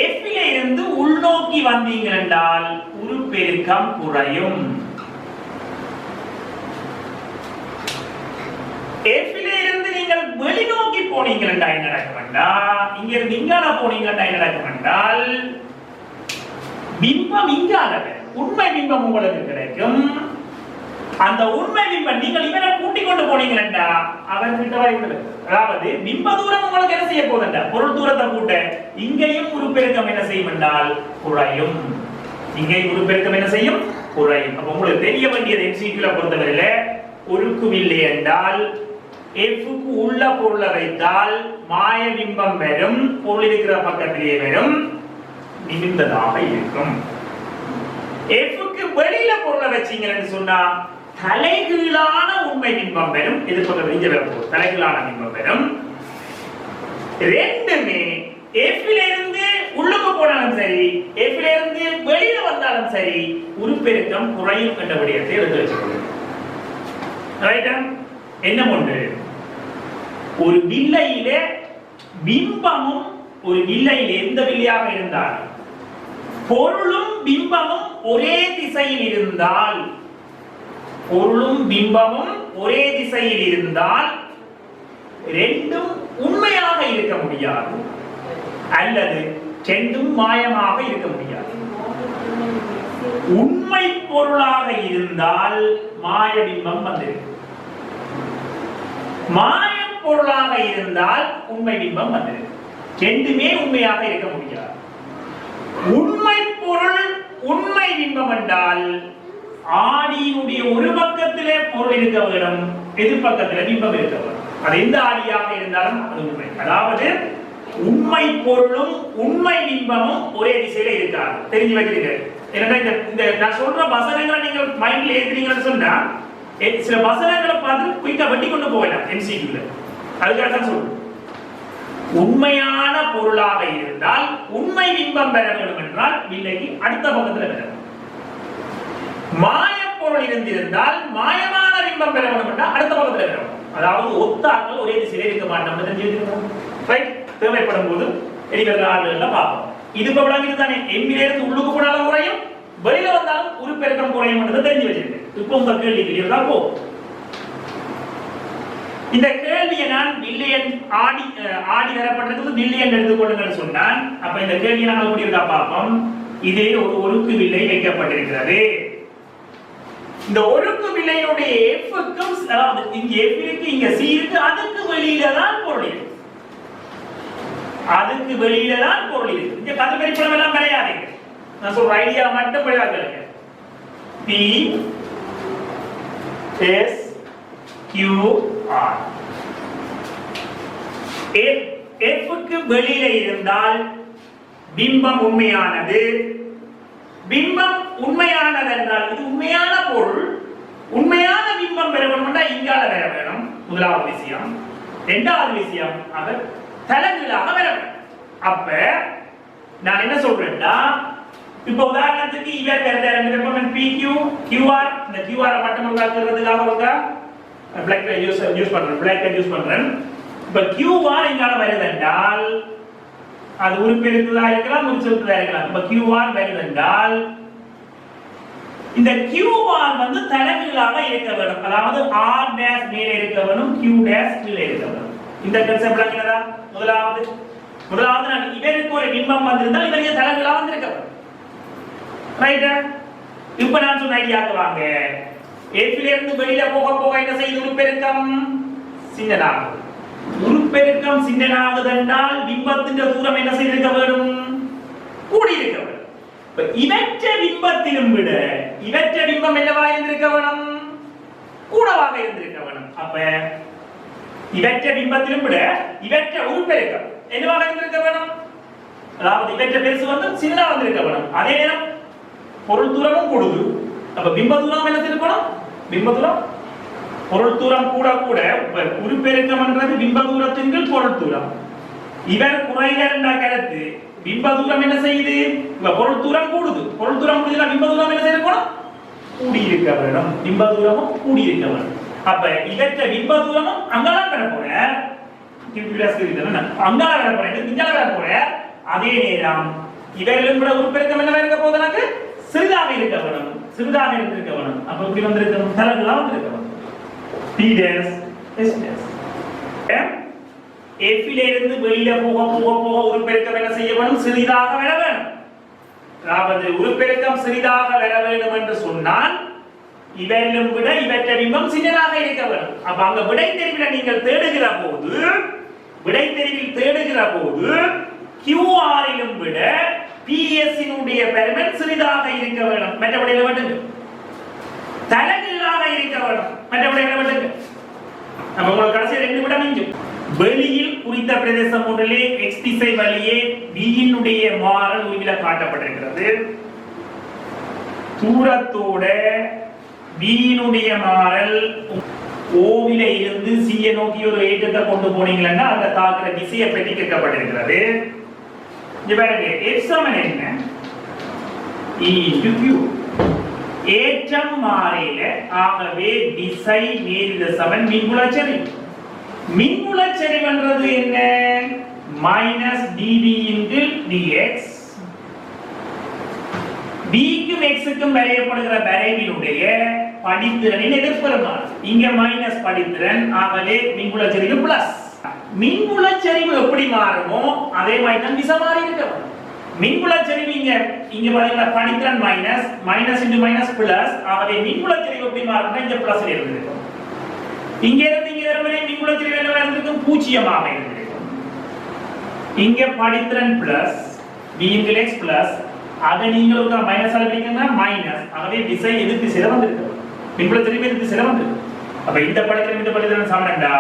எஃப்ல இருந்து உள்நோக்கி வந்தீங்க என்றால் உருப்பெருக்கம் குறையும். எஃப்ல இருந்து நீங்கள் வெளிநோக்கி போனீங்கன்னா என்ன நடக்கும்டா, இங்க இருந்து இங்கால போனீங்கன்னா என்ன நடக்கும் என்றால் பிம்பம் இங்கால உண்மை பிம்பம் உங்களுக்கு கிடைக்கும். அந்த உண்மை பிம்பம் நீங்கள் இவரை கூட்டிக் கொண்டு போனீங்கன்னா அவர் கிட்ட வரைக்கும், அதாவது பிம்ப தூரம் உங்களுக்கு என்ன செய்ய போகுதுண்டா, பொருள் தூரத்தை கூட்ட இங்கேயும் உருப்பெருக்கம் என்ன செய்யும் என்றால் குறையும். இங்கேயும் உருப்பெருக்கம் என்ன செய்யும், குறையும். அப்ப உங்களுக்கு தெரிய வேண்டியது MCQ பொறுத்தவரையில ஒருக்குவில்லை என்றால் F க்கு உள்ள பொருளை வைத்தால் மாய பிம்பம் வரும், பொருள் இருக்கிற பக்கத்திலேயே வரும், நிமிர்ந்ததாக இருக்கும். F க்கு வெளியில பொருளை வச்சீங்கன்னு சொன்னா தலைகீழான உண்மை பிம்பம் வரும், எதிர்பக்கம் இங்க வரும் தலைகீழான பிம்பம் வரும். ரெண்டுமே F ல இருந்து உள்ளுக்கு போனாலும் சரி, F ல இருந்து வெளியில வந்தாலும் சரி உருப்பெருக்கம் குறையும் என்ற விடயத்தை எடுத்து வச்சுக்கொள்ளுங்க. ரைட்டா? என்ன ஒன்று, ஒரு வில்லையிலே பிம்பமும் ஒரு வில்லையிலே எந்த வில்லையாக இருந்தாலும் பொருளும் பிம்பமும் ஒரே திசையில் இருந்தால், பொருளும் பிம்பமும் ஒரே திசையில் இருந்தால் ரெண்டும் உண்மையாக இருக்க முடியாது, அல்லது ரெண்டும் மாயமாக இருக்க முடியாது. உண்மை பொருளாக இருந்தால் மாய பிம்பம் வந்திருக்கும், மாய பொருளாக இருந்தால் உண்மை பிம்பம் வந்திருக்கும். ரெண்டுமே உண்மையாக இருக்க முடியாது. உண்மை பொருள் உண்மை பிம்பம் என்றால் ஆடியினுடைய ஒரு பக்கத்திலே பொருள் இருக்க வேண்டும், எதிர்பக்கத்திலே பிம்பம் இருக்க வேண்டும். அது எந்த ஆடியாக இருந்தாலும் அது உண்மை. அதாவது உண்மை பொருளும் உண்மை பிம்பமும் ஒரே திசையில இருக்காது, தெரிஞ்சு வைக்கிறீங்க. ஏன்னா இந்த நான் சொல்ற வசனங்களை நீங்கள் மைண்ட்ல ஏத்துறீங்கன்னு சொன்னா சில வசனங்களை பார்த்து குயிக்கா வெட்டி கொண்டு போகலாம் MCQ. அதுக்காக தான் சொல்றேன். உண்மையான பொருளாக இருந்தால் உண்மை பிம்பம் பெற வேண்டும் என்றால் வில்லைக்கு அடுத்த பக்கத்துல பெற. மாய பொருள் இருந்திருந்தால் மாயமான பிம்பம் பெற வேண்டும் என்றால் அடுத்த பக்கத்துல பெற. அதாவது ஒத்தாக்கள் ஒரே திசையில இருக்க மாட்டோம். தெரிஞ்சுக்கணும். ரைட்? தேவைப்படும் போது எரிகிற ஆளுகள்லாம் பார்ப்போம். இது இப்ப விளங்கிட்டு தானே, எம்மில இருந்து உள்ளுக்கு போனாலும் குறையும், வெளியில வந்தாலும் உருப்பெருக்கம் குறையும் என்றதை தெரிஞ்சு வச்சிருக்கேன். இப்போ உங்க கேள்வி கிளியர் தான் போகும். இந்த கேள்வியை நான் பில்லியன் ஆடி வரப்பட்டது பில்லியன் எடுத்துக்கொள்ளுங்கன்னு சொன்னான். அப்ப இந்த கேள்வியை நாங்கள் எப்படி இருக்கா பார்ப்போம். இதே ஒரு ஒருக்கு வில்லை வைக்கப்பட்டிருக்கிறது. இந்த ஒருக்கு வில்லையினுடைய F-க்கும், அதாவது இங்க F இருக்கு, இங்க C இருக்கு, அதுக்கு வெளியில தான் பொருள் இருக்கு, அதுக்கு வெளியில தான் பொருள் இருக்கு. இங்க கதிர்வெளி படம் எல்லாம் கிடையாதுங்க, நான் சொல்ற ஐடியா மட்டும் படிவாங்க. P S Q R. F க்கு வெளியில இருந்தால் பிம்பம் உண்மையானது. பிம்பம் உண்மையானது என்றால் இது உண்மையான பொருள், உண்மையான பிம்பம் பெற வேணும்னா இங்கால வர வேணும், முதலாவது விஷயம். இரண்டாவது விஷயம், அது தலைகீழாக வர வேண்டும். அப்ப நான் என்ன சொல்றேன்னா, இப்போ உதாரணத்துக்கு இவர் வேற ரெண்டு வெப்பம் PQ QR, இந்த QR மட்டும் உருவாக்குறதுக்காக இருக்கா black யூஸ் பண்றேன், black யூஸ் பண்றேன். இப்ப QR இங்கால வருது என்றால் அது உருப்பெருக்குதா இருக்கலாம், உருச்செழுத்ததா இருக்கலாம். இப்ப QR வருது என்றால் இந்த QR வந்து தலைகீழாக இருக்க வேண்டும், அதாவது R dash மேலே இருக்க வேண்டும், Q dash கீழே இருக்க வேண்டும். இந்த கான்செப்ட் விளங்குறதா? முதலாவது நான் இவருக்கு ஒரு பிம்பம் வந்திருந்தால் இவருக்கு தலைகீழாக வந்திருக்க வேண்டும். ரைட்டா? இப்ப நான் சொன்ன ஐடியாக்கு வாங்க. F ல இருந்து வெளியில போக போக என்ன செய்யுது? உருப்பெருக்கம் சின்னதாகும். உருப்பெருக்கம் சின்னதாகுது என்றால் பிம்பத்தின் தூரம் என்ன செய்திருக்க வேண்டும்? கூடி இருக்க வேண்டும். இப்ப இவற்ற பிம்பத்திலும் விட இவற்ற பிம்பம் என்னவா இருந்திருக்க வேண்டும்? கூடவாக இருந்திருக்க வேண்டும். அப்ப இவற்ற பிம்பத்திலும் விட இவற்ற உருப்பெருக்கம் என்னவாக இருந்திருக்க வேண்டும்? அதாவது இவற்ற பெருசு வந்து சின்னதா வந்திருக்க வேண்டும். அதே நேரம் பொருள் தூரமும் கூடுது. அப்ப பிம்ப தூரம் என்ன இருக்கணும்? பிம்ப தூரம் பொருள் தூரம் கூட கூட உருப்பெருக்கம் என்றது பிம்ப தூரத்தின் கீழ் பொருள் தூரம். இவர் குறைகள் என்ற கருத்து பிம்ப தூரம் என்ன செய்யுது? பொருள் தூரம் கூடுது. பொருள் தூரம் கூடுதுன்னா பிம்ப தூரம் என்ன செய்யணும்? கூடி இருக்க வேண்டும். பிம்ப தூரமும் கூடி இருக்க வேண்டும். அப்ப இவற்ற பிம்ப தூரமும் அங்கெல்லாம் பெற போற, அங்கால வர போற, இங்கால வர போற. அதே நேரம் இவர்களும் கூட உருப்பெருக்கம் என்ன இருக்க போகுது? எனக்கு சிறிதாக இருக்க வேணும், சிறிதாக இருந்திருக்க வேணும். அப்ப இப்படி வந்திருக்கணும், தலைகளாக வந்திருக்க வேணும். P dash S dash F இலிருந்து வெளியில போக உருப்பெருக்கம் என்ன செய்ய வேண்டும்? சிறிதாக வர வேண்டும். அதாவது உருப்பெருக்கம் சிறிதாக வர வேண்டும் என்று சொன்னால் இவரிலும் விட இவற்றை பிம்பம் சின்னதாக இருக்க வேண்டும். அப்ப அங்க விடை தெரிவில் நீங்கள் தேடுகிற போது QR இலும் விட PS இனுடைய பெருமன் சிறிதாக இருக்க வேண்டும். மற்றபடி என்ன வேண்டும்? தலைகீழாக இருக்க வேண்டும். மற்றபடி என்ன வேண்டும்? அப்ப உங்களுக்கு கடைசி ரெண்டு விட மிஞ்சும். வெளியில் குறித்த பிரதேசம் ஒன்றிலே x திசை வழியே v இனுடைய மாறல் உருவில காட்டப்பட்டிருக்கிறது. தூரத்தோட v இனுடைய மாறல் O வில இருந்து C ஐ நோக்கி ஒரு ஏற்றத்தை கொண்டு போனீங்கன்னா அந்த தாக்குற திசையை பற்றி கேட்கப்பட்டிருக்கிறது. இங்க பாருங்க f சமன் என்ன? E into q. ஏற்றம் மாறையில ஆகவே திசை நேரிட சமன் மின்புலச்சரிவு. மின்புலச்சரிவுன்றது என்ன? Minus dv into dx. b க்கும் x க்கும் வரையப்படுகிற வரைவினுடைய படித்திறனின் எதிர்ப்புறமானது. இங்க மைனஸ் படித்திறன், ஆகவே மின்புலச்சரிவு பிளஸ். மின்புலச்சரிவு எப்படி மாறுமோ அதே மாதிரி தான் திசை மாறி இருக்கும். மின்புலச்சரிவு இங்க பாத்தீங்கன்னா படித்திறன் மைனஸ் இன்டு மைனஸ் பிளஸ், ஆகவே மின்புலச்சரிவு எப்படி மாறும்னா இங்க பிளஸ் இருக்கும். இங்க இருந்து இங்க வரை மின்புலச்சரிவு என்ன இருந்திருக்கும்? பூஜ்ஜியமாக இருந்திருக்கும். இங்க படித்திறன் plus v into x plus, அதை நீங்கள் ஒரு மைனஸ் ஆகிட்டீங்கன்னா மைனஸ், ஆகவே திசை எதிர் திசையில வந்திருக்கு. மின்புலச்சரிவு எதிர் திசையில வந்திருக்கு. அப்ப இந்த படித்திறன் சமன்டா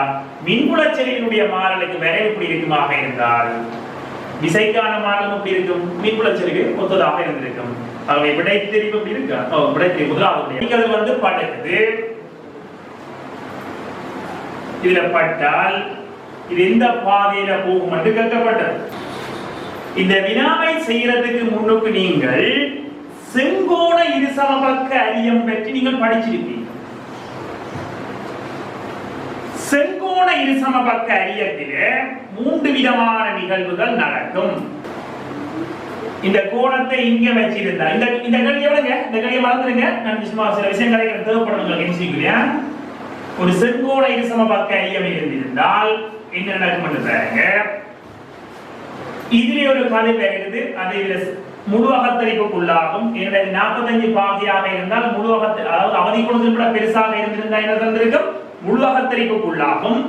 மின்புலச்சரிவினுடைய மாறலுக்கு வரைவு எப்படி இருக்குமாக இருந்தால் திசைக்கான மாறலும் எப்படி இருக்கும்? மின்புலச்சரிவு ஒத்ததாக இருந்திருக்கும். ஆகவே விடை தெரிவு எப்படி இருக்கு? விடை தெரிவு முதலாவது நீங்கள் வந்து படுக்குது. இதுல பட்டால் இது எந்த பாதையில போகும் என்று கேட்கப்பட்டது. இந்த வினாவை செய்யறதுக்கு முன்னுக்கு நீங்கள் செங்கோண இருசமபக்க அரியம் பற்றி நீங்கள் படிச்சிருப்பீங்க. செங்கோண இருசமபக்க அரியத்திலே 3 விதமான நிகழ்வுகள் நடக்கும். இந்த கோணத்தை இங்க வச்சிருந்தா இந்த கலியை விடுங்க, இந்த கலியை மறந்துடுங்க. நான் சும்மா சில விஷயங்களை தேவைப்படும் எம்சிக்கிறேன். ஒரு செங்கோண இருசமபக்க அரியம் இருந்திருந்தால் என்ன நடக்கும் என்று பாருங்க. இதுல ஒரு கதை வருகிறது. அது முழு அகத்தரிப்புக்குள்ளாகும். 45 பாகையாக இருந்தால் முழு அதாவது அவதி கோணத்தில் விட பெருசாக இருந்திருந்தா என்ன தந்திருக்கும்? முழு அகத்தரிப்புக்குள்ளாகும்.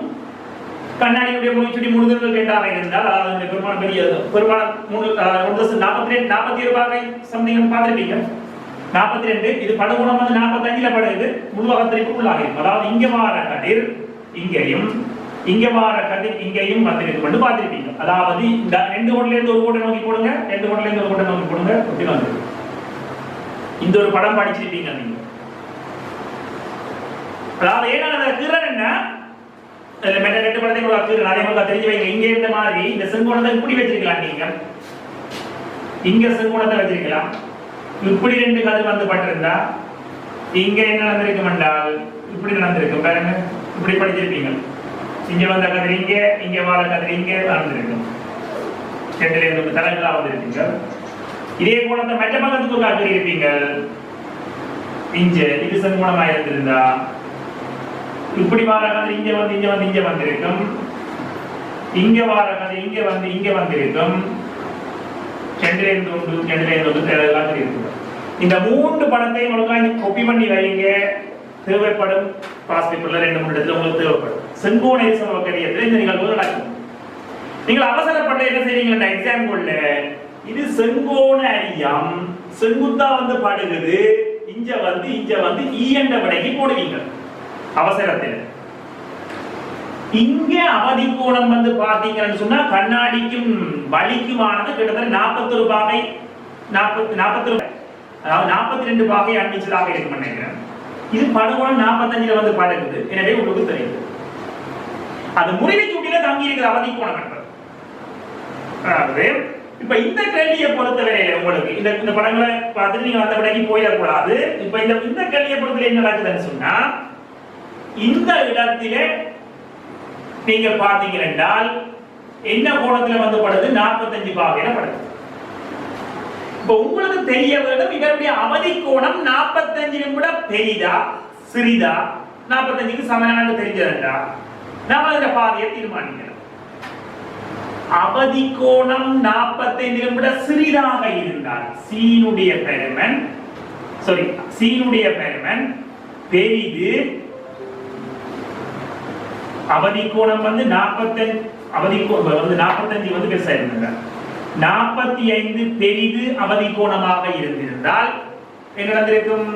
கண்ணாடியுடைய முழுச்சுடி முழுதல்கள் கேட்டாக இருந்தால் அதாவது பெருமான பெரிய பெருமான 42 பாகை சம்திங் பார்த்துருப்பீங்க. 42 இது படுகோணம் வந்து 45ல படுது. முழு அகத்தரிப்புக்குள்ளாக இருக்கும். அதாவது இங்க வார கதிர் இங்கேயும் இங்க வார கதிர் இங்கேயும் வந்திருக்கு என்று பார்த்திருப்பீங்க. அதாவது இந்த 2 கோட்டில இருந்து ஒரு கோட்டை நோக்கி போடுங்க, 2 கோட்டில இருந்து ஒரு கோட்டை நோக்கி போடுங்க, அப்படி வந்திருக்கு. இந்த ஒரு படம் படிச்சிருப்பீங்க நீங்க. அதாவது ஏன்னா கிரண் என்ன மெட்ட 2 படத்தை கூட கிரண் அதே மாதிரி தெரிஞ்சு வைங்க. இங்க இருந்த மாதிரி இந்த செங்கோணத்தை இப்படி வச்சிருக்கலாம். நீங்க இங்க செங்கோணத்தை வச்சிருக்கலாம். இப்படி 2 கதிர் வந்து பட்டிருந்தா இங்க என்ன நடந்திருக்கும் என்றால் இப்படி நடந்திருக்கும். பாருங்க, இப்படி படிச்சிருப்பீங்க. இங்க வந்த கதிர் இங்க வார கதிர் இங்கே வந்திருக்கும். ரெண்டுல இருந்து தலைகளா வந்திருப்பீங்க. இதே கோணத்தை மற்ற பக்கத்துக்கு காட்டி இருப்பீங்க. இங்க இது செங்கோணமா இருந்திருந்தா இப்படி வார கதிர் இங்க வந்திருக்கும். இங்க வார கதிர் இங்க வந்திருக்கும். ரெண்டுல இருந்து தலைகளா இருக்கும். இந்த 3 படத்தையும் உங்களுக்கு காப்பி பண்ணி வைங்க. தேவைப்படும் பாஸ்பேப்பர்ல 2-3 இடத்துல உங்களுக்கு தேவைப்படும். செங்கோண இருசமபக்க அரியத்தில் இந்த நிகழ்வுகள் நடக்கும். நீங்கள் அவசரப்பட்டு என்ன செய்வீங்க? எக்ஸாம் கொள்ள இது செங்கோண அரியம் செங்குத்தா வந்து படுகுது. இங்க வந்து ஈ என்ற விடைக்கு போடுவீங்க அவசரத்தில். இங்க அவதி கோணம் வந்து பாத்தீங்கன்னு சொன்னா கண்ணாடிக்கும் வலிக்குமானது கிட்டத்தட்ட 41 பாகை 42 அதாவது 42 பாகை அன்னிச்சதாக இருக்கும் நினைக்கிறேன். இது படுகோணம் 45ல வந்து படுகுது. எனவே உங்களுக்கு தெரியுது அது முறிவு சூட்டில தங்கி இருக்கிற அவதி கோணம் என்பது. அதாவது இப்ப இந்த கேள்வியை பொறுத்தவரையில உங்களுக்கு இந்த படங்களை பார்த்துட்டு நீங்க அந்த விடைக்கு போயிடக்கூடாது. இப்ப இந்த கேள்வியை பொறுத்தவரை என்ன நடக்குதுன்னு சொன்னா இந்த இடத்திலே நீங்க பாத்தீங்க என்றால் என்ன கோணத்துல வந்து படுது? 45 பாகையில படுது. இப்ப உங்களுக்கு தெரிய வேண்டும் இதனுடைய அவதி கோணம் 45 விட பெரிதா சிறிதா 45க்கு சமனானது தெரிஞ்சதுண்டா நாம இந்த பாதையை தீர்மானிக்கலாம். அவதி கோணம் 45 விட சிறிதாக இருந்தால் சீனுடைய பெருமன் பெரிது. அவதி கோணம் வந்து 45 வந்து பெருசா இருந்தாங்க. 45 பெரிது அவதி கோணமாக இருந்திருந்தால் என்ன நடந்திருக்கும்?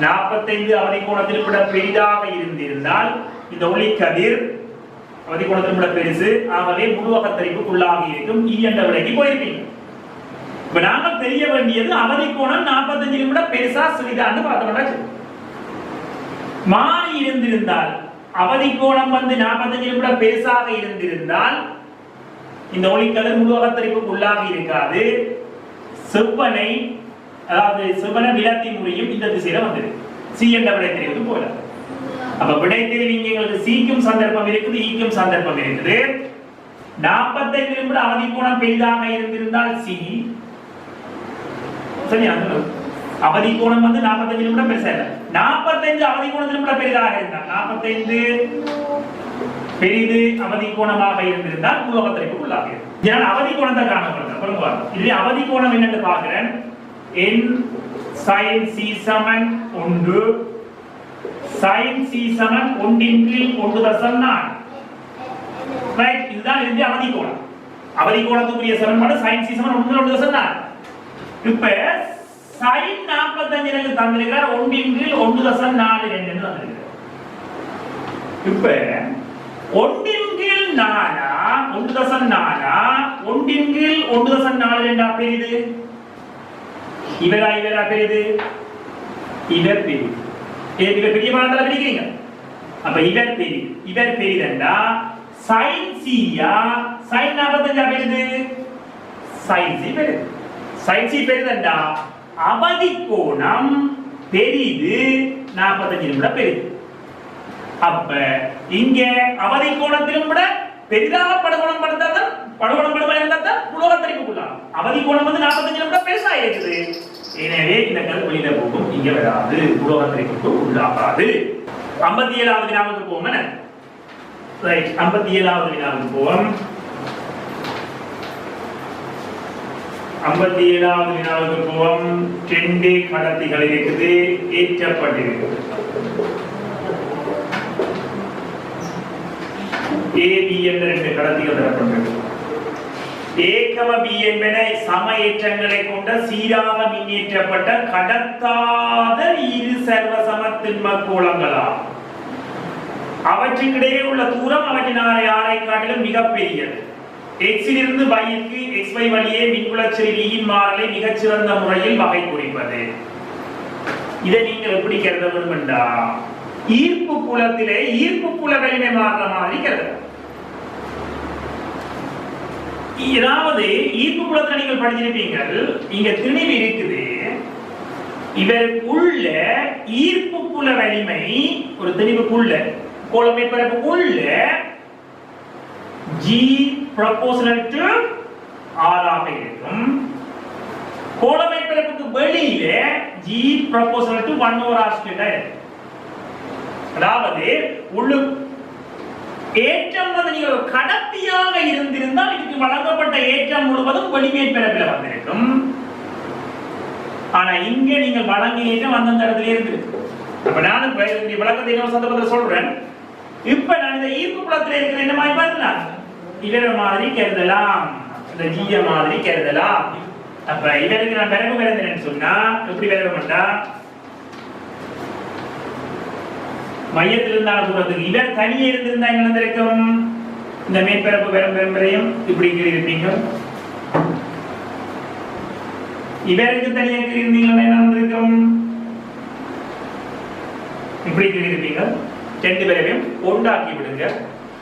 45 அவதி கோணத்தில் விட பெரிதாக இருந்திருந்தால் இந்த ஒளிக்கதிர் அவதி கோணத்தில் விட பெருசு, ஆகவே முழுவகத்தரிப்புக்குள்ளாகி இருக்கும். என்ற விலைக்கு போயிருப்பீங்க. இப்ப நாங்கள் தெரிய வேண்டியது அவதி கோணம் 45 விட பெருசா சிறிதான்னு பார்த்தோம்னா மாறி இருந்திருந்தால் அவதி கோணம் வந்து 45 விட பெருசாக இருந்திருந்தால் இந்த ஒளிக்கதிர் முழுவகத்தரிப்புக்கு உள்ளாகி இருக்காது. செவ்வனை அதாவது செவ்வன விலத்தி முறையும் இந்த திசையில வந்தது. சி என்ற விடை தெரிவது போல. அப்ப விடை தெரிவி எங்களுக்கு சிக்கும் சந்தர்ப்பம் இருக்குது, ஈக்கும் சந்தர்ப்பம் இருக்குது. 45 நிமிட அவதி கோணம் பெரிதாக இருந்திருந்தால் சி சரியா? அவதி கோணம் வந்து 45 நிமிடம் பெருசா இல்லை. 45 அவதி கோணத்தில் விட பெரிதாக இருந்தால் 45 பெரிது அவதி கோணமாக இருந்திருந்தால் முழுவகத்தரிப்பு உள்ளாக இருக்கும். இதனால் அவதி கோணத்தை காணப்படுது. இதுல அவதி கோணம் என்னன்னு பார்க்கிறேன். n sin c சமன் 1 sin c சமன் 1/1/4. ரைட், இதுதான் இந்த அவதி கோணம். அவதி கோணத்துக்குரிய சமன்பாடு sin c சமன் 1/1/4. இப்ப sin 45 எனக்கு தந்திருக்கிறார் 1/1/4 என்று தந்திருக்கிறார். இப்ப 1/4 1/4 என்றா பெரிது இவரா பெரிது? இவர் பெரிது. இவர் பெரிய மானதால பிரிக்கிறீங்க. அப்ப இவர் பெரிதண்டா sin c யா sin 45 பெரிது? sin c பெரிது. sin c பெரிதண்டா அவதி கோணம் பெரிது 45 விட பெரிது. அப்ப இங்க அவதி கோணத்திலும் விட பெரிதாக படுகோணம் படுத்தாதான் முழுவகத்தரிப்புக்குள்ளாகும். அவதி கோணம் வந்து 45 விட பெருசா இருக்குது. எனவே இந்த கல் வெளியில போகும், இங்க வராது, முழுவகத்தரிப்புக்கு உள்ளாகாது. 57வது வினாவுக்கு போவோம். ரைட், 57வது வினாவுக்கு போவோம். 57வது வினாவுக்கு போவோம். 2 கடத்திகள் இருக்குது, ஏற்றப்பட்டிருக்குது. AB என்ற 2 கடத்திகள் தரப்பட்டிருக்கு. A, B என்பன சம ஏற்றங்களை கொண்ட சீராக மின்னேற்றப்பட்ட கடத்தாத இரு சர்வ சமத்திண்ம கோளங்களாகும். அவற்றுக்கிடையே உள்ள தூரம் அவற்றின் ஆரை காட்டிலும் மிக பெரியது. X இலிருந்து Y-க்கு XY வழியே மின்புலச்செறி Vயின் மாறலை மிகச்சிறந்த முறையில் வகை குறிப்பது. இதை நீங்கள் எப்படி கருத வேண்டுமென்றா ஈர்ப்பு புலத்திலே ஈர்ப்பு புல வலிமை மாறுற மாதிரி கருதலாம். ஏதாவது ஈர்ப்பு புலத்தில் நீங்கள் படிச்சிருப்பீங்கள், இங்க திணிவு இருக்குது. இவருக்குள்ள ஈர்ப்பு புல வலிமை ஒரு திணிவுக்குள்ள கோளமேற்பரப்புக்குள்ள G proportional to R ஆக இருக்கும். கோளமேற்பரப்புக்கு வெளியில G proportional to 1/r². அதாவது உள்ளு ஏற்றம் வந்து நீங்கள் ஒரு கடத்தியாக இருந்திருந்தால் இதுக்கு வழங்கப்பட்ட ஏற்றம் முழுவதும் வெளிமேற்பரப்பில் வந்திருக்கும். ஆனா இங்க நீங்கள் வழங்கிய ஏற்றம் அந்தந்த இடத்துல இருக்கு. அப்ப நானும் விளக்கத்தை இன்னொரு சந்தர்ப்பத்தில் சொல்றேன். இப்ப நான் இந்த ஈர்ப்பு புலத்தில் இருக்கிற என்ன மாதிரி பார்க்கலாம், இவர மாதிரி கருதலாம், இந்த ஜிய மாதிரி கருதலாம். அப்ப இவருக்கு நான் விரவு விரந்தேன்னு சொன்னா எப்படி விரவ மாட்டா, மையத்தில் இருந்தாலும் தூரத்துக்கு இவர் தனியே இருந்திருந்தா என்ன நடந்திருக்கும், இந்த மேற்பரப்பு பெரும்பெரும்பரையும் இப்படி இருப்பீங்க. இவருக்கு தனியாக இருந்தீங்கன்னா என்ன நடந்திருக்கும், இப்படி இருப்பீங்க. 2 பேரையும் உண்டாக்கி விடுங்க.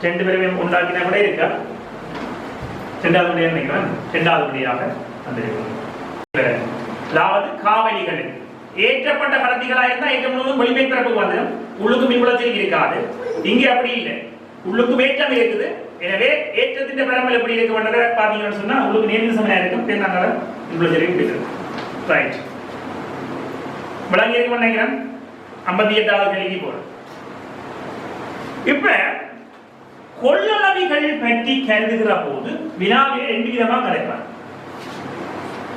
2 பேரையும் உண்டாக்கினா கூட இருக்கா, 2வது படியாக நினைக்கிறேன், 2வது படியாக வந்திருக்கும். அதாவது காவலிகள் ஏற்றப்பட்ட கடத்திகளா இருந்தா ஏற்றம் முழுவதும் வெளிமேற்பரப்பு வந்து உள்ளுக்கு மின்புலத்தில் இருக்காது. இங்கே அப்படி இல்லை, உள்ளுக்கு ஏற்றம் இருக்குது. எனவே ஏற்றத்தின் பெருமல் எப்படி இருக்க வேண்டதை பாத்தீங்கன்னு சொன்னா உள்ளுக்கு நேர்ந்த சமயம் இருக்கும், தேர்ந்தாங்க மின்புலத்தில் இருக்குது. ரைட், விளங்கி இருக்க நினைக்கிறேன். 58வது கேள்விக்கு போறேன். இப்ப கொள்ளளவிகள் பற்றி கருதுகிற போது வினாவிலே 2 விதமா கதைப்பார்.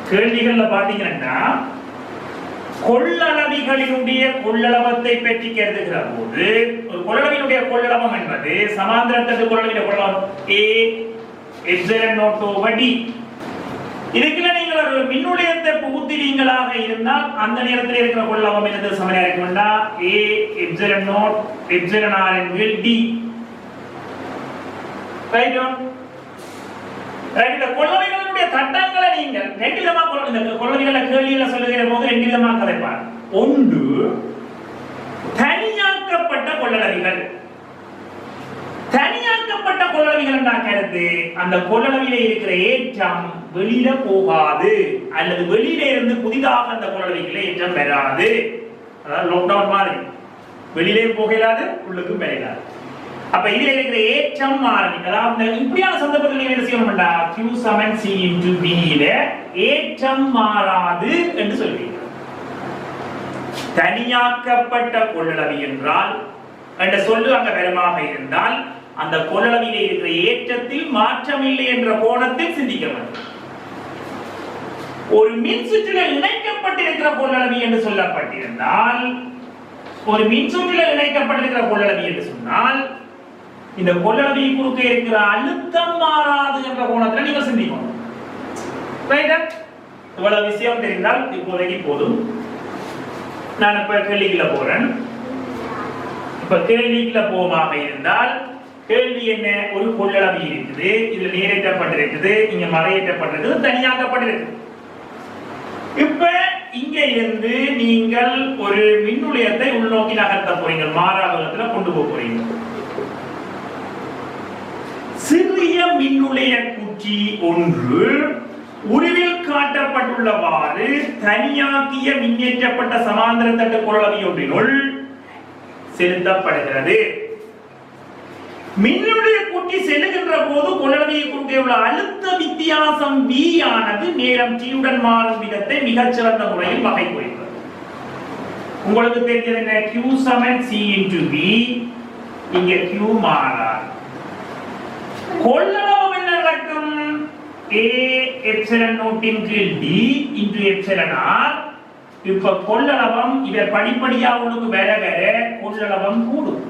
கேள்விகள்ல பாத்தீங்கன்னா கொள்ளளவிகளினுடைய கொள்ளளவத்தை பற்றி கருதுகிற போது ஒரு கொள்ளளவினுடைய கொள்ளளவம் என்பது சமாந்தர தட்டு கொள்ளளவினுடைய கொள்ளளவம் a epsilon naught over d. இதுக்குள்ள நீங்கள் ஒரு மின்னுடையத்தை புகுத்துவீங்களாக இருந்தால் அந்த நேரத்தில் இருக்கிற கொள்ளளவம் என்னது சமநிலையா இருக்கும்னா a epsilon naught epsilon r என்கில் d. Right on right. இந்த கொள்ளளவிகளுடைய சட்டங்களை நீங்கள் 2 விதமா இந்த கொள்ளளவிகளை கேள்விகளை சொல்லுகிற போது 2 விதமா கதைப்பார். ஒன்று தனியாக்கப்பட்ட கொள்ளளவிகள். தனியாக்கப்பட்ட கொள்ளளவிகள் என்ற கருத்து அந்த கொள்ளளவிலே இருக்கிற ஏற்றம் வெளியில போகாது அல்லது வெளியில இருந்து புதிதாக அந்த கொள்ளளவிகளே ஏற்றம் பெறாது. அதாவது லாக்டவுன் மாதிரி வெளியிலே போகலாது உள்ளுக்கும் பெறாது. அப்ப இதுல இருக்கிற ஏற்றம் மாறி அதாவது இப்படியான சந்தர்ப்பத்தில் என்ன செய்யணும்டா q சமன் c into b ல ஏற்றம் மாறாது என்று சொல்வீங்க. தனியாக்கப்பட்ட கொள்ளளவி என்றால் என்ற சொல்லு அங்க பெறமாக இருந்தால் அந்த கொள்ளளவிலே இருக்கிற ஏற்றத்தில் மாற்றம் இல்லை என்ற கோணத்தில் சிந்திக்க வேண்டும். ஒரு மின் சுற்றில் இணைக்கப்பட்டிருக்கிற கொள்ளளவி என்று சொல்லப்பட்டிருந்தால் ஒரு மின் சுற்றில் இணைக்கப்பட்டிருக்கிற கொள்ளளவி என்று சொன்னால் இந்த கொள்ளளவி குறுக்கே இருக்கிற அழுத்தம் மாறாது என்ற கோணத்தில் நீங்கள் சிந்திக்கணும். ரைட்டா? இவ்வளவு விஷயம் தெரிந்தால் இப்போதைக்கு போதும். நான் இப்ப கேள்விக்குள்ள போறேன். இப்ப கேள்விக்குள்ள போமாக இருந்தால் கேள்வி என்ன? ஒரு கொள்ளளவி இருக்குது, இதுல நேரேற்றப்பட்டிருக்குது, இங்க மறையேற்றப்பட்டிருக்குது, தனியாக்கப்பட்டிருக்குது. இப்ப இங்க இருந்து நீங்கள் ஒரு மின்னுளையத்தை உள்நோக்கி நகர்த்த போறீங்க, மாறாவதத்துல கொண்டு போக போறீங்க. சிறிய மின்னுளைய குச்சி ஒன்று உருவில் காட்டப்பட்டுள்ளவாறு தனியாக்கிய மின்னேற்றப்பட்ட சமாந்தர தட்டு கொள்ளளவி ஒன்றினுள் செலுத்தப்படுகிறது. மின்னுடைய குச்சி செல்லுகின்ற போது கொள்ளளவியை குறுக்கே உள்ள அழுத்த வித்தியாசம் V ஆனது நேரம் t உடன் மாறும் விதத்தை மிகச்சிறந்த முறையில் வகை குறிக்கிறது. உங்களுக்கு தெரிஞ்சது என்ன? q சமன் c into v. இங்க q மாறாது. கொள்ளளவு என்ன நடக்கும்? a epsilon naught into d into epsilon r. இப்ப கொள்ளளவம் இத படிப்படியா உங்களுக்கு வேற வேற கொள்ளளவம் கூடும்.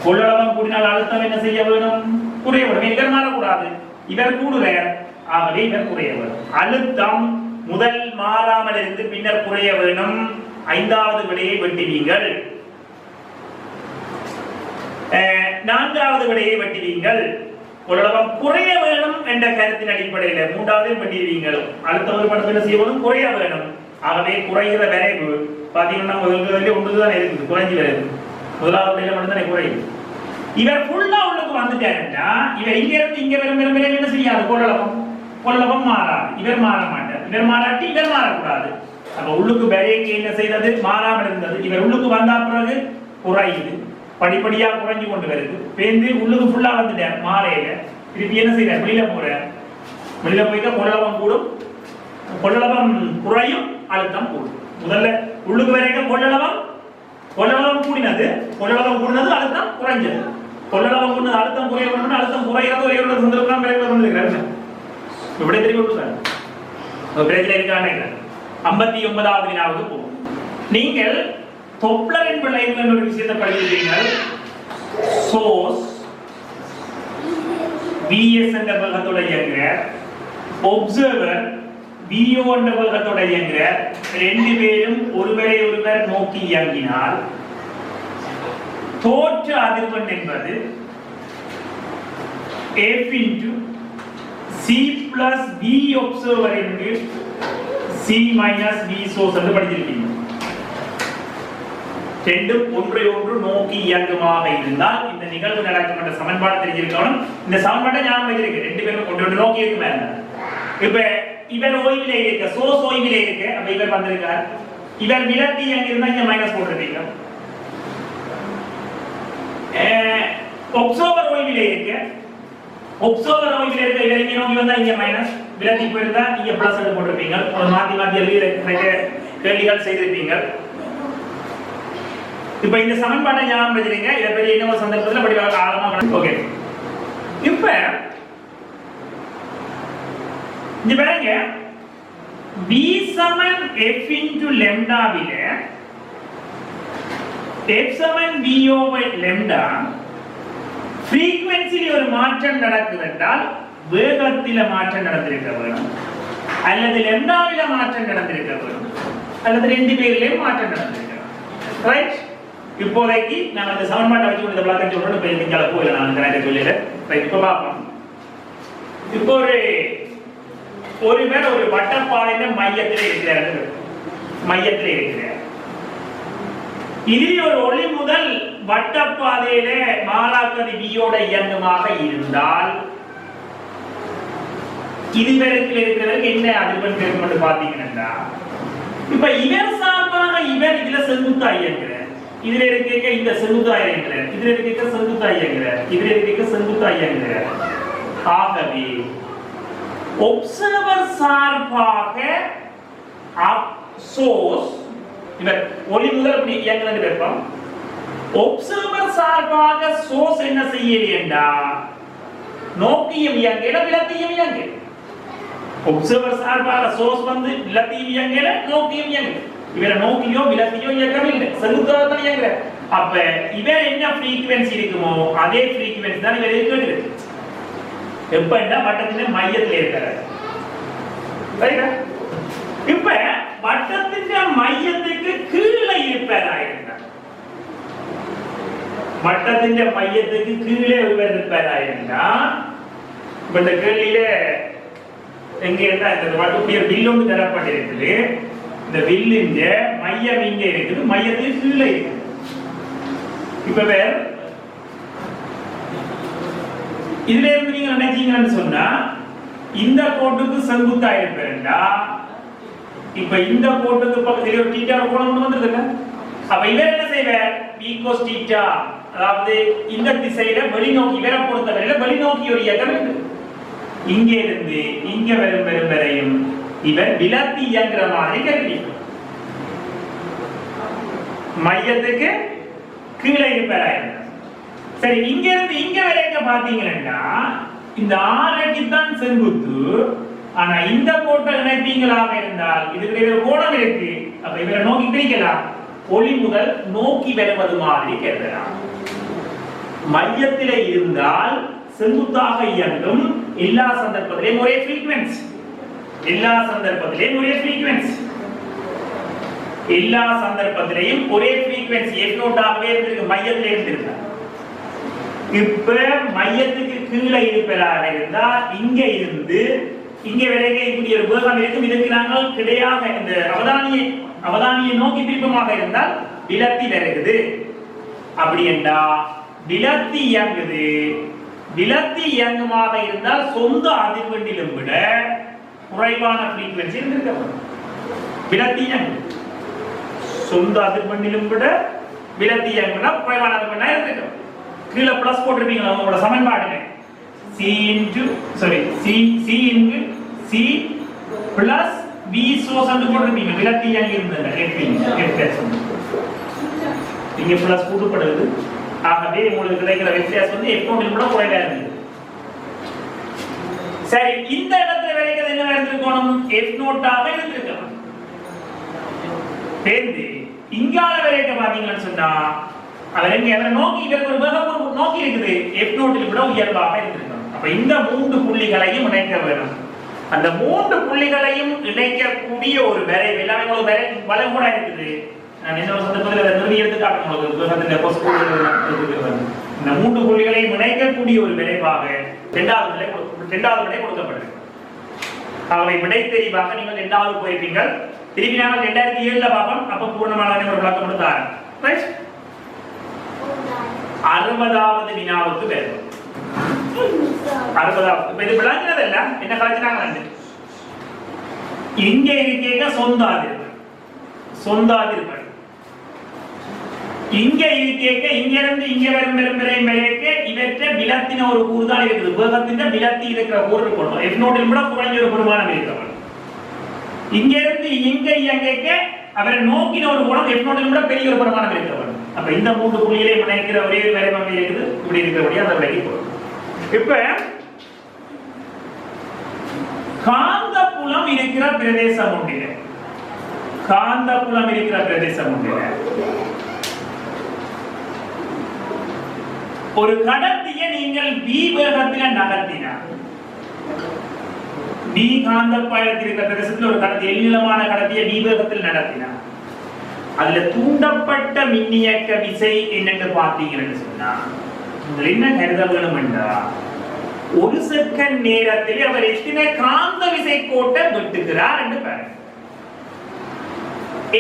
கொள்ளளவம் கூடினால் அழுத்தம் என்ன செய்ய வேணும்? குறைய வேணும். இவர் மாறக்கூடாது, இவர் கூடுறார், ஆகவே இவர் குறைய வேணும். அழுத்தம் முதல் மாறாமல் இருந்து பின்னர் குறைய வேணும். 5வது விடையை வெட்டுவீங்கள். 4வது விடையை வெட்டுவீங்கள். கொள்ளளவம் குறைய வேணும் என்ற கருத்தின் அடிப்படையில் 3வது வெட்டுவீங்கள். அழுத்தம் ஒரு படத்தில் என்ன செய்ய வேணும்? குறைய வேணும். ஆகவே குறைகிற விரைவு பாத்தீங்கன்னா ஒன்றுதான் இருக்குது, குறைஞ்சி வருது. 1வது விடையில மட்டும்தானே குறையுது. இவர் ஃபுல்லா உள்ளுக்கு வந்துட்டாருன்னா இவர் இங்க இருந்து இங்க வரும் என்ன செய்யாது? கொள்ளளவம் மாறாது. இவர் மாற மாட்டார். இவர் மாறாட்டி இவர் மாறக்கூடாது. அப்ப உள்ளுக்கு விரைக்கு என்ன செய்தது? மாறாமல் இருந்தது. இவர் உள்ளுக்கு வந்தா பிறகு குறையுது, படிப்படியா குறைஞ்சு கொண்டு வருது. பேருந்து உள்ளுக்கு ஃபுல்லா வந்துட்டார், மாறையில திருப்பி என்ன செய்யறார்? வெளியில போறார். வெளியில போயிட்டா கொள்ளளவம் கூடும், கொள்ளளவம் குறையும், அழுத்தம் கூடும். முதல்ல உள்ளுக்கு வரைக்கும் கொள்ளளவம் கூடினது, அழுத்தம் குறைஞ்சது. கொள்ளளவம் கூடினது அழுத்தம் குறைய வேண்டும், அழுத்தம் குறைகிறது ஒரே ஒரு சந்தர்ப்பம் விரைவில் வந்திருக்கிறார். இப்படி தெரியும் சார். பிரச்சனை இருக்கானே. 59வது வினாவுக்கு போகும். நீங்கள் தொப்ளரின் விளைவு என்ற ஒரு விஷயத்தை படிக்கிறீர்கள். சோர்ஸ் Vs என்ற வேகத்தோட இயங்குற, ஒப்சர்வர் VO என்ற வேகத்தோட இயங்குற, 2 பேரும் ஒருவரை ஒருவர் நோக்கி இயங்கினால் தோற்ற அதிர்வெண் என்பது F into C plus V observer into C minus V source என்று படிச்சிருக்கீங்க. ரெண்டும் ஒன்றை ஒன்று நோக்கி இயங்குமாக இருந்தால் இந்த நிகழ்வு நடக்கும் என்ற சமன்பாடு தெரிஞ்சிருக்கணும். இந்த சமன்பாட்டை ஞாபகம் வச்சிருக்கு. 2 பேரும் ஒன்று நோக்கி இருக்குமே. இப்ப இவர் ஓய்விலே இருக்க, சோர்ஸ் ஓய்விலே இருக்க, அப்ப இவர் வந்திருக்கார். இவர் விலத்தி இயங்கி இருந்தா இங்க மைனஸ் போட்டுருப்பீங்க. ஒப்சர்வர் ஓய்விலே இருக்க, இவர் இங்க நோக்கி வந்தா இங்க மைனஸ், விலத்தி போயிருந்தா இங்க பிளஸ் எடுத்து போட்டிருப்பீங்க. ஒரு மாத்தி எழுதி கேள்விகள் செய்திருப்பீங்க. இப்ப இந்த சமன்பாட்டை ஞாபகம் வச்சிருங்க. இதை பற்றி இன்னொரு சந்தர்ப்பத்தில் படிக்க ஆழமா. ஓகே, இங்க பாருங்க v சமன் f into lambda வில f சமன் v over lambda frequency ஒரு மாற்றம் நடக்குது என்றால் வேகத்தில மாற்றம் நடந்திருக்க வேண்டும் அல்லது lambdaவில மாற்றம் நடந்திருக்க வேண்டும் அல்லது ரெண்டு பேரிலேயும் மாற்றம் நடந்திருக்க ரைட். இப்போதைக்கு நான் அந்த சமன்பாட்டை வச்சு இந்த பிளாக்கை சொல்றேன். இப்போ நீங்க போயில நான் கரெக்டா சொல்லிடுறேன். ரைட், இப்போ பார்ப்போம். இப்போ ஒரு பேர் ஒரு வட்டப்பாதையில மையத்தில் இருக்கிறார். மையத்தில் இருக்கிறார். இதில் ஒரு ஒளி முதல் வட்டப்பாதையில மாறாக்கதி வியோட இயங்குமாக இருந்தால் இதுவரைக்கும் இருக்கிறவருக்கு என்ன அதிர்வெண் இருக்கும் என்று பாத்தீங்கன்னா, இப்ப இவர் சார்பாக இவர் இதுல செங்குத்தா இயங்குறார். இதுல இருக்க இந்த செங்குத்தா இயங்குறார். இதுல இருக்க செங்குத்தா இயங்குறார். இதுல இருக்க செங்குத்தா இயங்குறார். ஆகவே observer சார்பாக சோர்ஸ் இவர் ஒளி முதல் அப்படி இயங்குறது வெப்பம். observer சார்பாக சோர்ஸ் என்ன செய்யலையேண்டா நோக்கியும் இயங்கல விலத்தியும் இயங்கல. observer சார்பாக சோர்ஸ் வந்து விலத்தியும் இயங்கல நோக்கியும் இயங்கல. இவர நோக்கியோ விலத்தியோ இயக்கவில்லை, செங்குத்தாக தான் இயங்குற. அப்ப இவர் என்ன frequency இருக்குமோ அதே frequency தான் இவர் இருக்கிறது. எப்பன்னா வட்டத்தின் மையத்தில் இருக்கிறார். ரைட்டா? இப்ப வட்டத்தின் மையத்துக்கு கீழே இருப்பாராயிருந்தார். வட்டத்தின் மையத்துக்கு கீழே இருப்பாராயிருந்தா இப்ப இந்த கேள்வியில எங்க இருந்தா இந்த வட்டுடைய வில் ஒன்று தரப்பட்டிருக்குது. இந்த வில்லின் மையம் இங்க இருக்குது, மையத்துக்கு கீழே இருக்குது. இப்ப வேற இதுல இருந்து நீங்க நினைச்சீங்கன்னு சொன்னா இந்த கோட்டுக்கு செங்குத்தா இருப்பேன்டா. இப்ப இந்த கோட்டுக்கு பக்கத்துல ஒரு தீட்டா கோணம் வந்துருதுல்ல. அப்ப இவர் என்ன செய்வார்? v cos θ, அதாவது இந்த திசையில வெளிநோக்கி இவரை பொறுத்தவரையில வெளிநோக்கி ஒரு இயக்கம் இருக்கு. இங்க இருந்து இங்க வரும் வரையும் இவர் விலத்தி இயங்குற மாதிரி கருதி மையத்துக்கு கீழே இருப்பாராயிருந்தார். சரி, இங்க இருந்து இங்க வரைக்கும் பாத்தீங்கன்னா இந்த ஆரைக்கு தான் செங்குத்து. ஆனா இந்த கோட்டை இணைப்பீங்களாக இருந்தால் இதுக்கு ஒரு கோணம் இருக்கு. அப்ப இவரை நோக்கி பிரிக்கலாம். ஒளி முதல் நோக்கி வருவது மாதிரி கருதலாம். மையத்திலே இருந்தால் செங்குத்தாக இயங்கும். எல்லா சந்தர்ப்பத்திலும் ஒரே frequency. எல்லா சந்தர்ப்பத்திலும் ஒரே frequency. எல்லா சந்தர்ப்பத்திலும் ஒரே frequency f0 ஆகவே இருந்திருக்கு. மையத்திலே இருந்திருக்கு. இப்ப மையத்துக்கு கீழே இருப்பதாக இருந்தா இங்க இருந்து இங்க வரைக்கும் இப்படி ஒரு வேகம் இருக்கும். இதுக்கு நாங்கள் கிடையாக இந்த அவதானியை நோக்கி திருப்பமாக இருந்தால் விலத்தி வருகிறது. அப்படி என்றா விலத்தி இயங்குது. விலத்தி இயங்குமாக இருந்தால் சொந்த அதிர்வெண்ணிலும் விட குறைவான frequency இருந்திருக்க வேண்டும். விலத்தி இயங்கு சொந்த அதிர்வெண்ணிலும் விட விலத்தி இயங்குனா குறைவான அதிர்வெண்ணா இருந்திருக்க. கீழே பிளஸ் போட்டிருப்பீங்களா உங்களோட சமன்பாடுல c பிளஸ் v சோர்ஸ் வந்து போட்டிருப்பீங்க. விலத்தி இயங்கி இருந்தது இங்க பிளஸ் கூட்டப்படுது. ஆகவே உங்களுக்கு கிடைக்கிற வித்தியாசம் வந்து f0 விட குறைவா இருந்தது. சரி, இந்த இடத்துல வரைக்கும் என்ன இருந்திருக்கணும்? f0 ஆக இருந்திருக்கணும். சேர்ந்து இங்கால வரைக்கும் பாத்தீங்கன்னு சொன்னா அவர் எங்க அவரை நோக்கி இவருக்கு ஒரு வேகம் நோக்கி இருக்குது. f0 விட உயர்வாக இருந்திருக்கணும். அப்ப இந்த மூன்று புள்ளிகளையும் இணைக்க வேணும். அந்த மூன்று புள்ளிகளையும் இணைக்கக்கூடிய ஒரு வரைவு எல்லாமே உங்களுக்கு வளைவு கூட இருக்குது. நான் என்ன சந்தர்ப்பத்தில் அதை நிறுவி எடுத்து காட்டுறேன். இந்த மூன்று புள்ளிகளையும் இணைக்கக்கூடிய ஒரு விளைவாக இரண்டாவது விடை கொடுக்கப்பட்டிருக்கு. அவை விடை தெரிவாக நீங்கள் இரண்டாவது போயிருப்பீங்கள். திருப்பி நாங்கள் 2007 பார்ப்போம். அப்ப பூர்ணமான ஒரு விளக்கம் கொடுத்தாரு. 60வது வினாவுக்கு வருவோம். 60வது இப்ப இது விளங்குறதல்ல என்ன கலைச்சிட்டாங்க. இங்க இருக்கேங்க சொந்த அதிர்வெண். இங்க இருக்கேங்க இங்க இருந்து இங்க வரும் இவற்றை விலத்தின ஒரு கூறு தான் இருக்குது. வேகத்தின் விலத்தி இருக்கிற கூறு இருக்கணும். f0 விட குறைஞ்ச ஒரு பெருமானம் இருக்கணும். இங்க இருந்து இங்க இயங்க அவரை நோக்கின ஒரு கோணம் f0 விட பெரிய ஒரு பெருமானம் இருக்கணும். அப்ப இந்த மூன்று புள்ளிகளை இணைக்கிற ஒரே வரைபடம் இருக்குது. இப்படி இருக்கிறபடி அந்த விலைக்கு போகும். இப்ப காந்த புலம் இருக்கிற பிரதேசம் உண்டு. காந்த புலம் இருக்கிற பிரதேசம் உண்டு. ஒரு கடத்தியை நீங்கள் v வேகத்தில் நகர்த்தினார். v காந்த பாயத்தில் இருக்கிற பிரதேசத்தில் ஒரு கடத்தி எல்நிலமான கடத்தியை v வேகத்தில் நடத்தினார். அதுல தூண்டப்பட்ட மின்னியக்க விசை என்னன்னு பார்த்தீங்கன்னு சொன்னா என்ன கருத வேணும் என்றா ஒரு செகண்ட் நேரத்தில் அவர் எத்தனை காந்த விசை கோட்டை வெட்டுகிறார் என்று பாருங்க.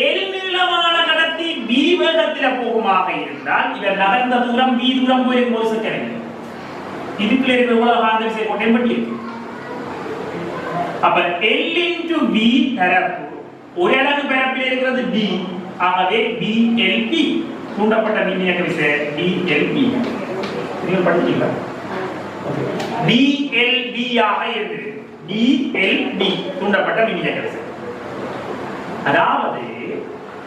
எல்நிலமான கடத்தி v வேகத்தில் போகுமாக இருந்தால் இவர் நகர்ந்த தூரம் v தூரம் போயிருக்கும் ஒரு செகண்ட். இதுக்குள்ள இருக்கிற எவ்வளவு காந்த விசை கோட்டை வெட்டி இருக்கு. அப்ப L into V பரப்பு ஒரு அலகு பரப்பில் இருக்கிறது d. ஆகவே VLP தூண்டப்பட்ட மின்னியக்க விசை VLP. நீங்க படிச்சீங்களா? VLB ஆக இருக்குது. VLB தூண்டப்பட்ட மின்னியக்க விசை. அதாவது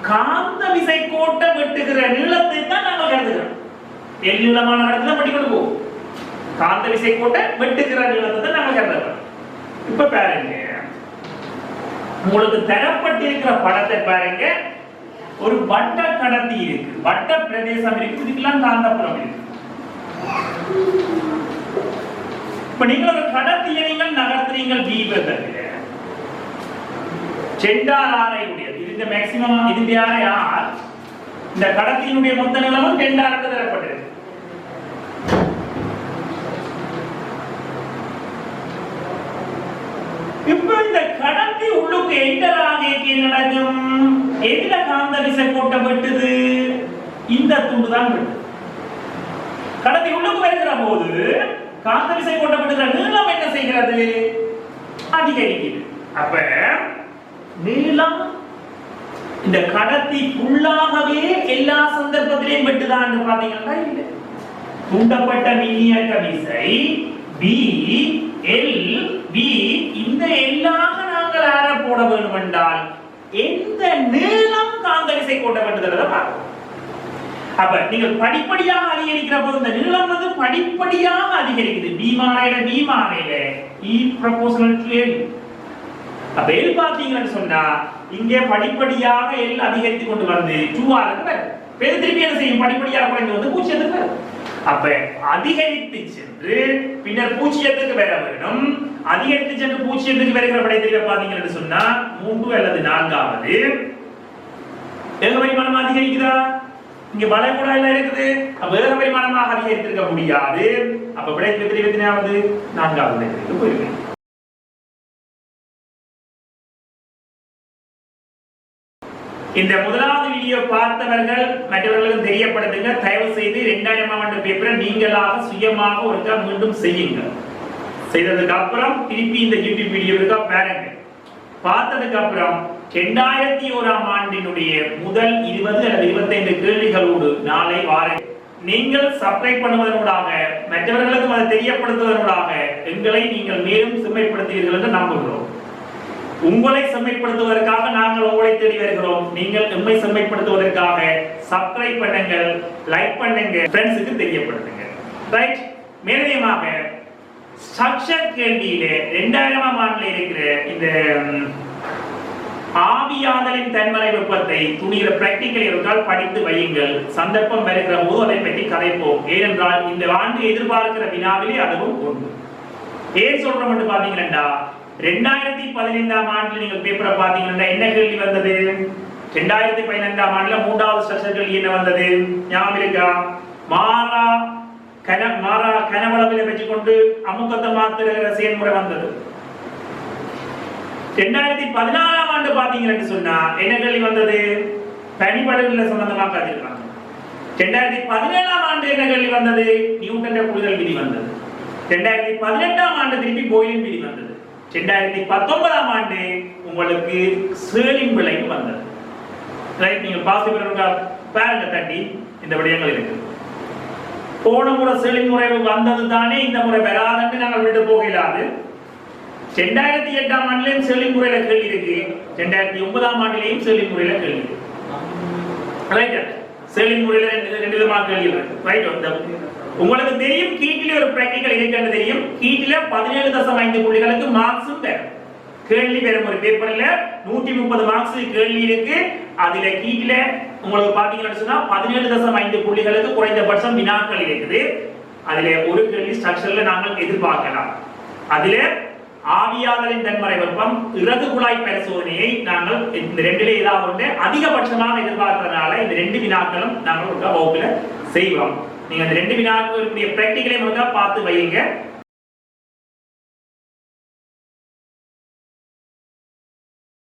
காந்த விசை கோட்டை வெட்டுகிற நீளத்தை தான் நாங்கள் கருதுகிறோம். L நீளமான கடத்தில படிக்கொண்டு போகும். காந்த விசை கோட்டை வெட்டுகிற நீளத்தை தான் நாங்கள் கருதுகிறோம். இப்ப பாருங்க, உங்களுக்கு தரப்பட்டிருக்கிற படத்தை பாருங்க. ஒரு வட்ட கடத்தி இருக்கு, வட்ட பிரதேசம் இருக்கு, இதுக்கெல்லாம் காந்தப்புலம் இருக்கு. இப்ப நீங்கள் ஒரு கடத்தியை நீங்கள் நகர்த்துறீங்க v வேகத்தில். செண்டார் ஆரையுடைய இந்த மேக்ஸிமம் இது யார்? இந்த கடத்தியினுடைய மொத்த நீளமும் 10 ஆருக்கு தரப்பட்டிருக்கு. இப்ப இந்த கடத்தி உள்ளுக்கு என்டர் ஆகியக்கு என்ன நடக்கும்? எதுல காந்த விசை கோட்டை வெட்டுது? இந்த துண்டு தான் வெட்டுது. கடத்தி உள்ளுக்கு வருகிற போது காந்த விசை கோட்டை வெட்டுகிற நீளம் என்ன செய்கிறது? அதிகரிக்குது. அப்ப நீளம் இந்த கடத்தி உள்ளாகவே எல்லா சந்தர்ப்பத்திலையும் வெட்டுதான் பாத்தீங்கன்னா இல்லை. தூண்டப்பட்ட மின்னியக்க விசை B L V இந்த எல்லாக நாங்கள் ஆர போட வேண்டும் என்றால் எந்த நீளம் காந்த விசை கோட்டை வெட்டுகிறத பார்க்கணும். அப்ப நீங்கள் படிப்படியாக அதிகரிக்கிற போது இந்த நீளம் வந்து படிப்படியாக அதிகரிக்குது. B மாறையில E proportional to L. அப்ப L பாத்தீங்கன்னு சொன்னா இங்கே படிப்படியாக L அதிகரித்து கொண்டு வந்து 2 ஆருக்கு வரும். பேர் திருப்பி என்ன செய்யும்? படிப்படியாக குறைந்து வந்து பூஜ்ஜியத்துக்கு வரும். அப்ப அதிகரித்து சென்று பின்னர் பூஜ்ஜியத்துக்கு வர வேண்டும். அதிகரித்து சென்று பூஜ்ஜியத்துக்கு வருகிற படைத்தில பாத்தீங்கன்னு சொன்னா 3 அல்லது 4வது வேக பரிமாணம் அதிகரிக்குதா? இங்க வளைகுடா எல்லாம் இருக்குது. அப்ப வேக பரிமாணமாக அதிகரித்திருக்க முடியாது. அப்ப படைத்தில எத்தனையாவது? 4வது போயிருக்கு. இந்த முதலாவது வீடியோ பார்த்தவர்கள் மற்றவர்களுக்கு தெரியப்படுத்துங்க. தயவு செய்து 2000ஆம் ஆண்டு பேப்பரை நீங்களாக சுயமாக ஒருக்கா மீண்டும் செய்யுங்க. செய்ததுக்கு அப்புறம் திருப்பி இந்த யூடியூப் வீடியோவுக்கு பாருங்க. பார்த்ததுக்கு அப்புறம் 2001ஆம் ஆண்டினுடைய முதல் 20 அல்லது 25 கேள்விகளோடு நாளை வாருங்கள். நீங்கள் சப்ஸ்கிரைப் பண்ணுவதனூடாக மற்றவர்களுக்கும் அதை தெரியப்படுத்துவதனூடாக எங்களை நீங்கள் மேலும் செம்மைப்படுத்துவீர்கள் என்று நம்புகிறோம். உங்களை செம்மைப்படுத்துவதற்காக நாங்கள் உங்களை தேடி வருகிறோம். நீங்கள் எம்மை செம்மைப்படுத்துவதற்காக சப்ஸ்கிரைப் பண்ணுங்கள், லைக் பண்ணுங்க, ஃப்ரெண்ட்ஸுக்கு தெரியப்படுத்துங்க. ரைட். மேலதிகமாக ஸ்ட்ரக்சர் கேள்வியிலே 2000ஆம் ஆண்டில் இருக்கிற இந்த ஆவியாதலின் தன்மறை வெப்பத்தை துணிகிற பிராக்டிக்கல் இருந்தால் படித்து வையுங்கள். சந்தர்ப்பம் வருகிற போது அதை பற்றி கதைப்போம். ஏனென்றால் இந்த ஆண்டு எதிர்பார்க்கிற வினாவிலே அதுவும் ஒன்று. ஏன் சொல்றோம் என்று பாத்தீங்கன்னா 2015ஆம் ஆண்டில் நீங்கள் பேப்பரை பாத்தீங்கன்னா என்ன கேள்வி வந்தது? 2015ஆம் ஆண்டுல 3வது ஸ்ட்ரக்சர் கேள்வி என்ன வந்தது? ஞாபகம் இருக்கா? மாறா கனவளவில வச்சுக்கொண்டு அமுக்கத்தை மாத்துற செயல்முறை வந்தது. 2014ஆம் ஆண்டு பாத்தீங்கன்னு சொன்னா என்ன கேள்வி வந்தது? பனிபடகுல சம்பந்தமா காட்டியிருக்காங்க. 2017ஆம் ஆண்டு என்ன கேள்வி வந்தது? நியூட்டனுடைய கூடுதல் விதி வந்தது. 2018ஆம் ஆண்டு திருப்பி போயிலின் விதி வந்தது. 2019ஆம் ஆண்டு உங்களுக்கு சேலின் விளைவு வந்தது. ரைட். நீங்க பாசிபிள் பாருங்க தட்டி இந்த விடயங்கள் இருக்கு. போன முறை சேலின் முறை வந்தது தானே இந்த முறை வராதுன்னு நாங்கள் விட்டு போகலாது. 2008ஆம் ஆண்டிலேயும் சேலின் முறையில கேள்வி இருக்கு. 2009ஆம் ஆண்டிலேயும் சேலின் முறையில கேள்வி இருக்கு. ரைட். சேலின் முறையில ரெண்டு விதமான கேள்வி இருக்கு. ரைட். உங்களுக்கு தெரியும் கீட்டிலே ஒரு பிராக்டிகல் இருக்குன்னு தெரியும். கீட்டிலே 17.5 புள்ளிகளுக்கு மார்க்ஸும் தரும். கேள்வி பெறும் ஒரு பேப்பர்ல 130 மார்க்ஸ் கேள்வி இருக்கு. அதுல கீழே உங்களுக்கு பாத்தீங்கன்னா சொன்னா 17.5 புள்ளிகளுக்கு குறைந்தபட்சம் வினாக்கள் இருக்குது. அதுல ஒரு கேள்வி ஸ்ட்ரக்சர்ல நாங்கள் எதிர்பார்க்கலாம். அதுல ஆவியாதலின் தன்மறை வெப்பம், இறகு குழாய் பரிசோதனையை நாங்கள் இந்த ரெண்டுல ஏதாவது ஒன்று அதிகபட்சமாக எதிர்பார்க்கறதுனால இந்த ரெண்டு வினாக்களும் நாங்கள் வகுப்புல செய்வோம். நீங்க இந்த ரெண்டு வினாக்களுடைய பிராக்டிகலை பார்த்து வையுங்க.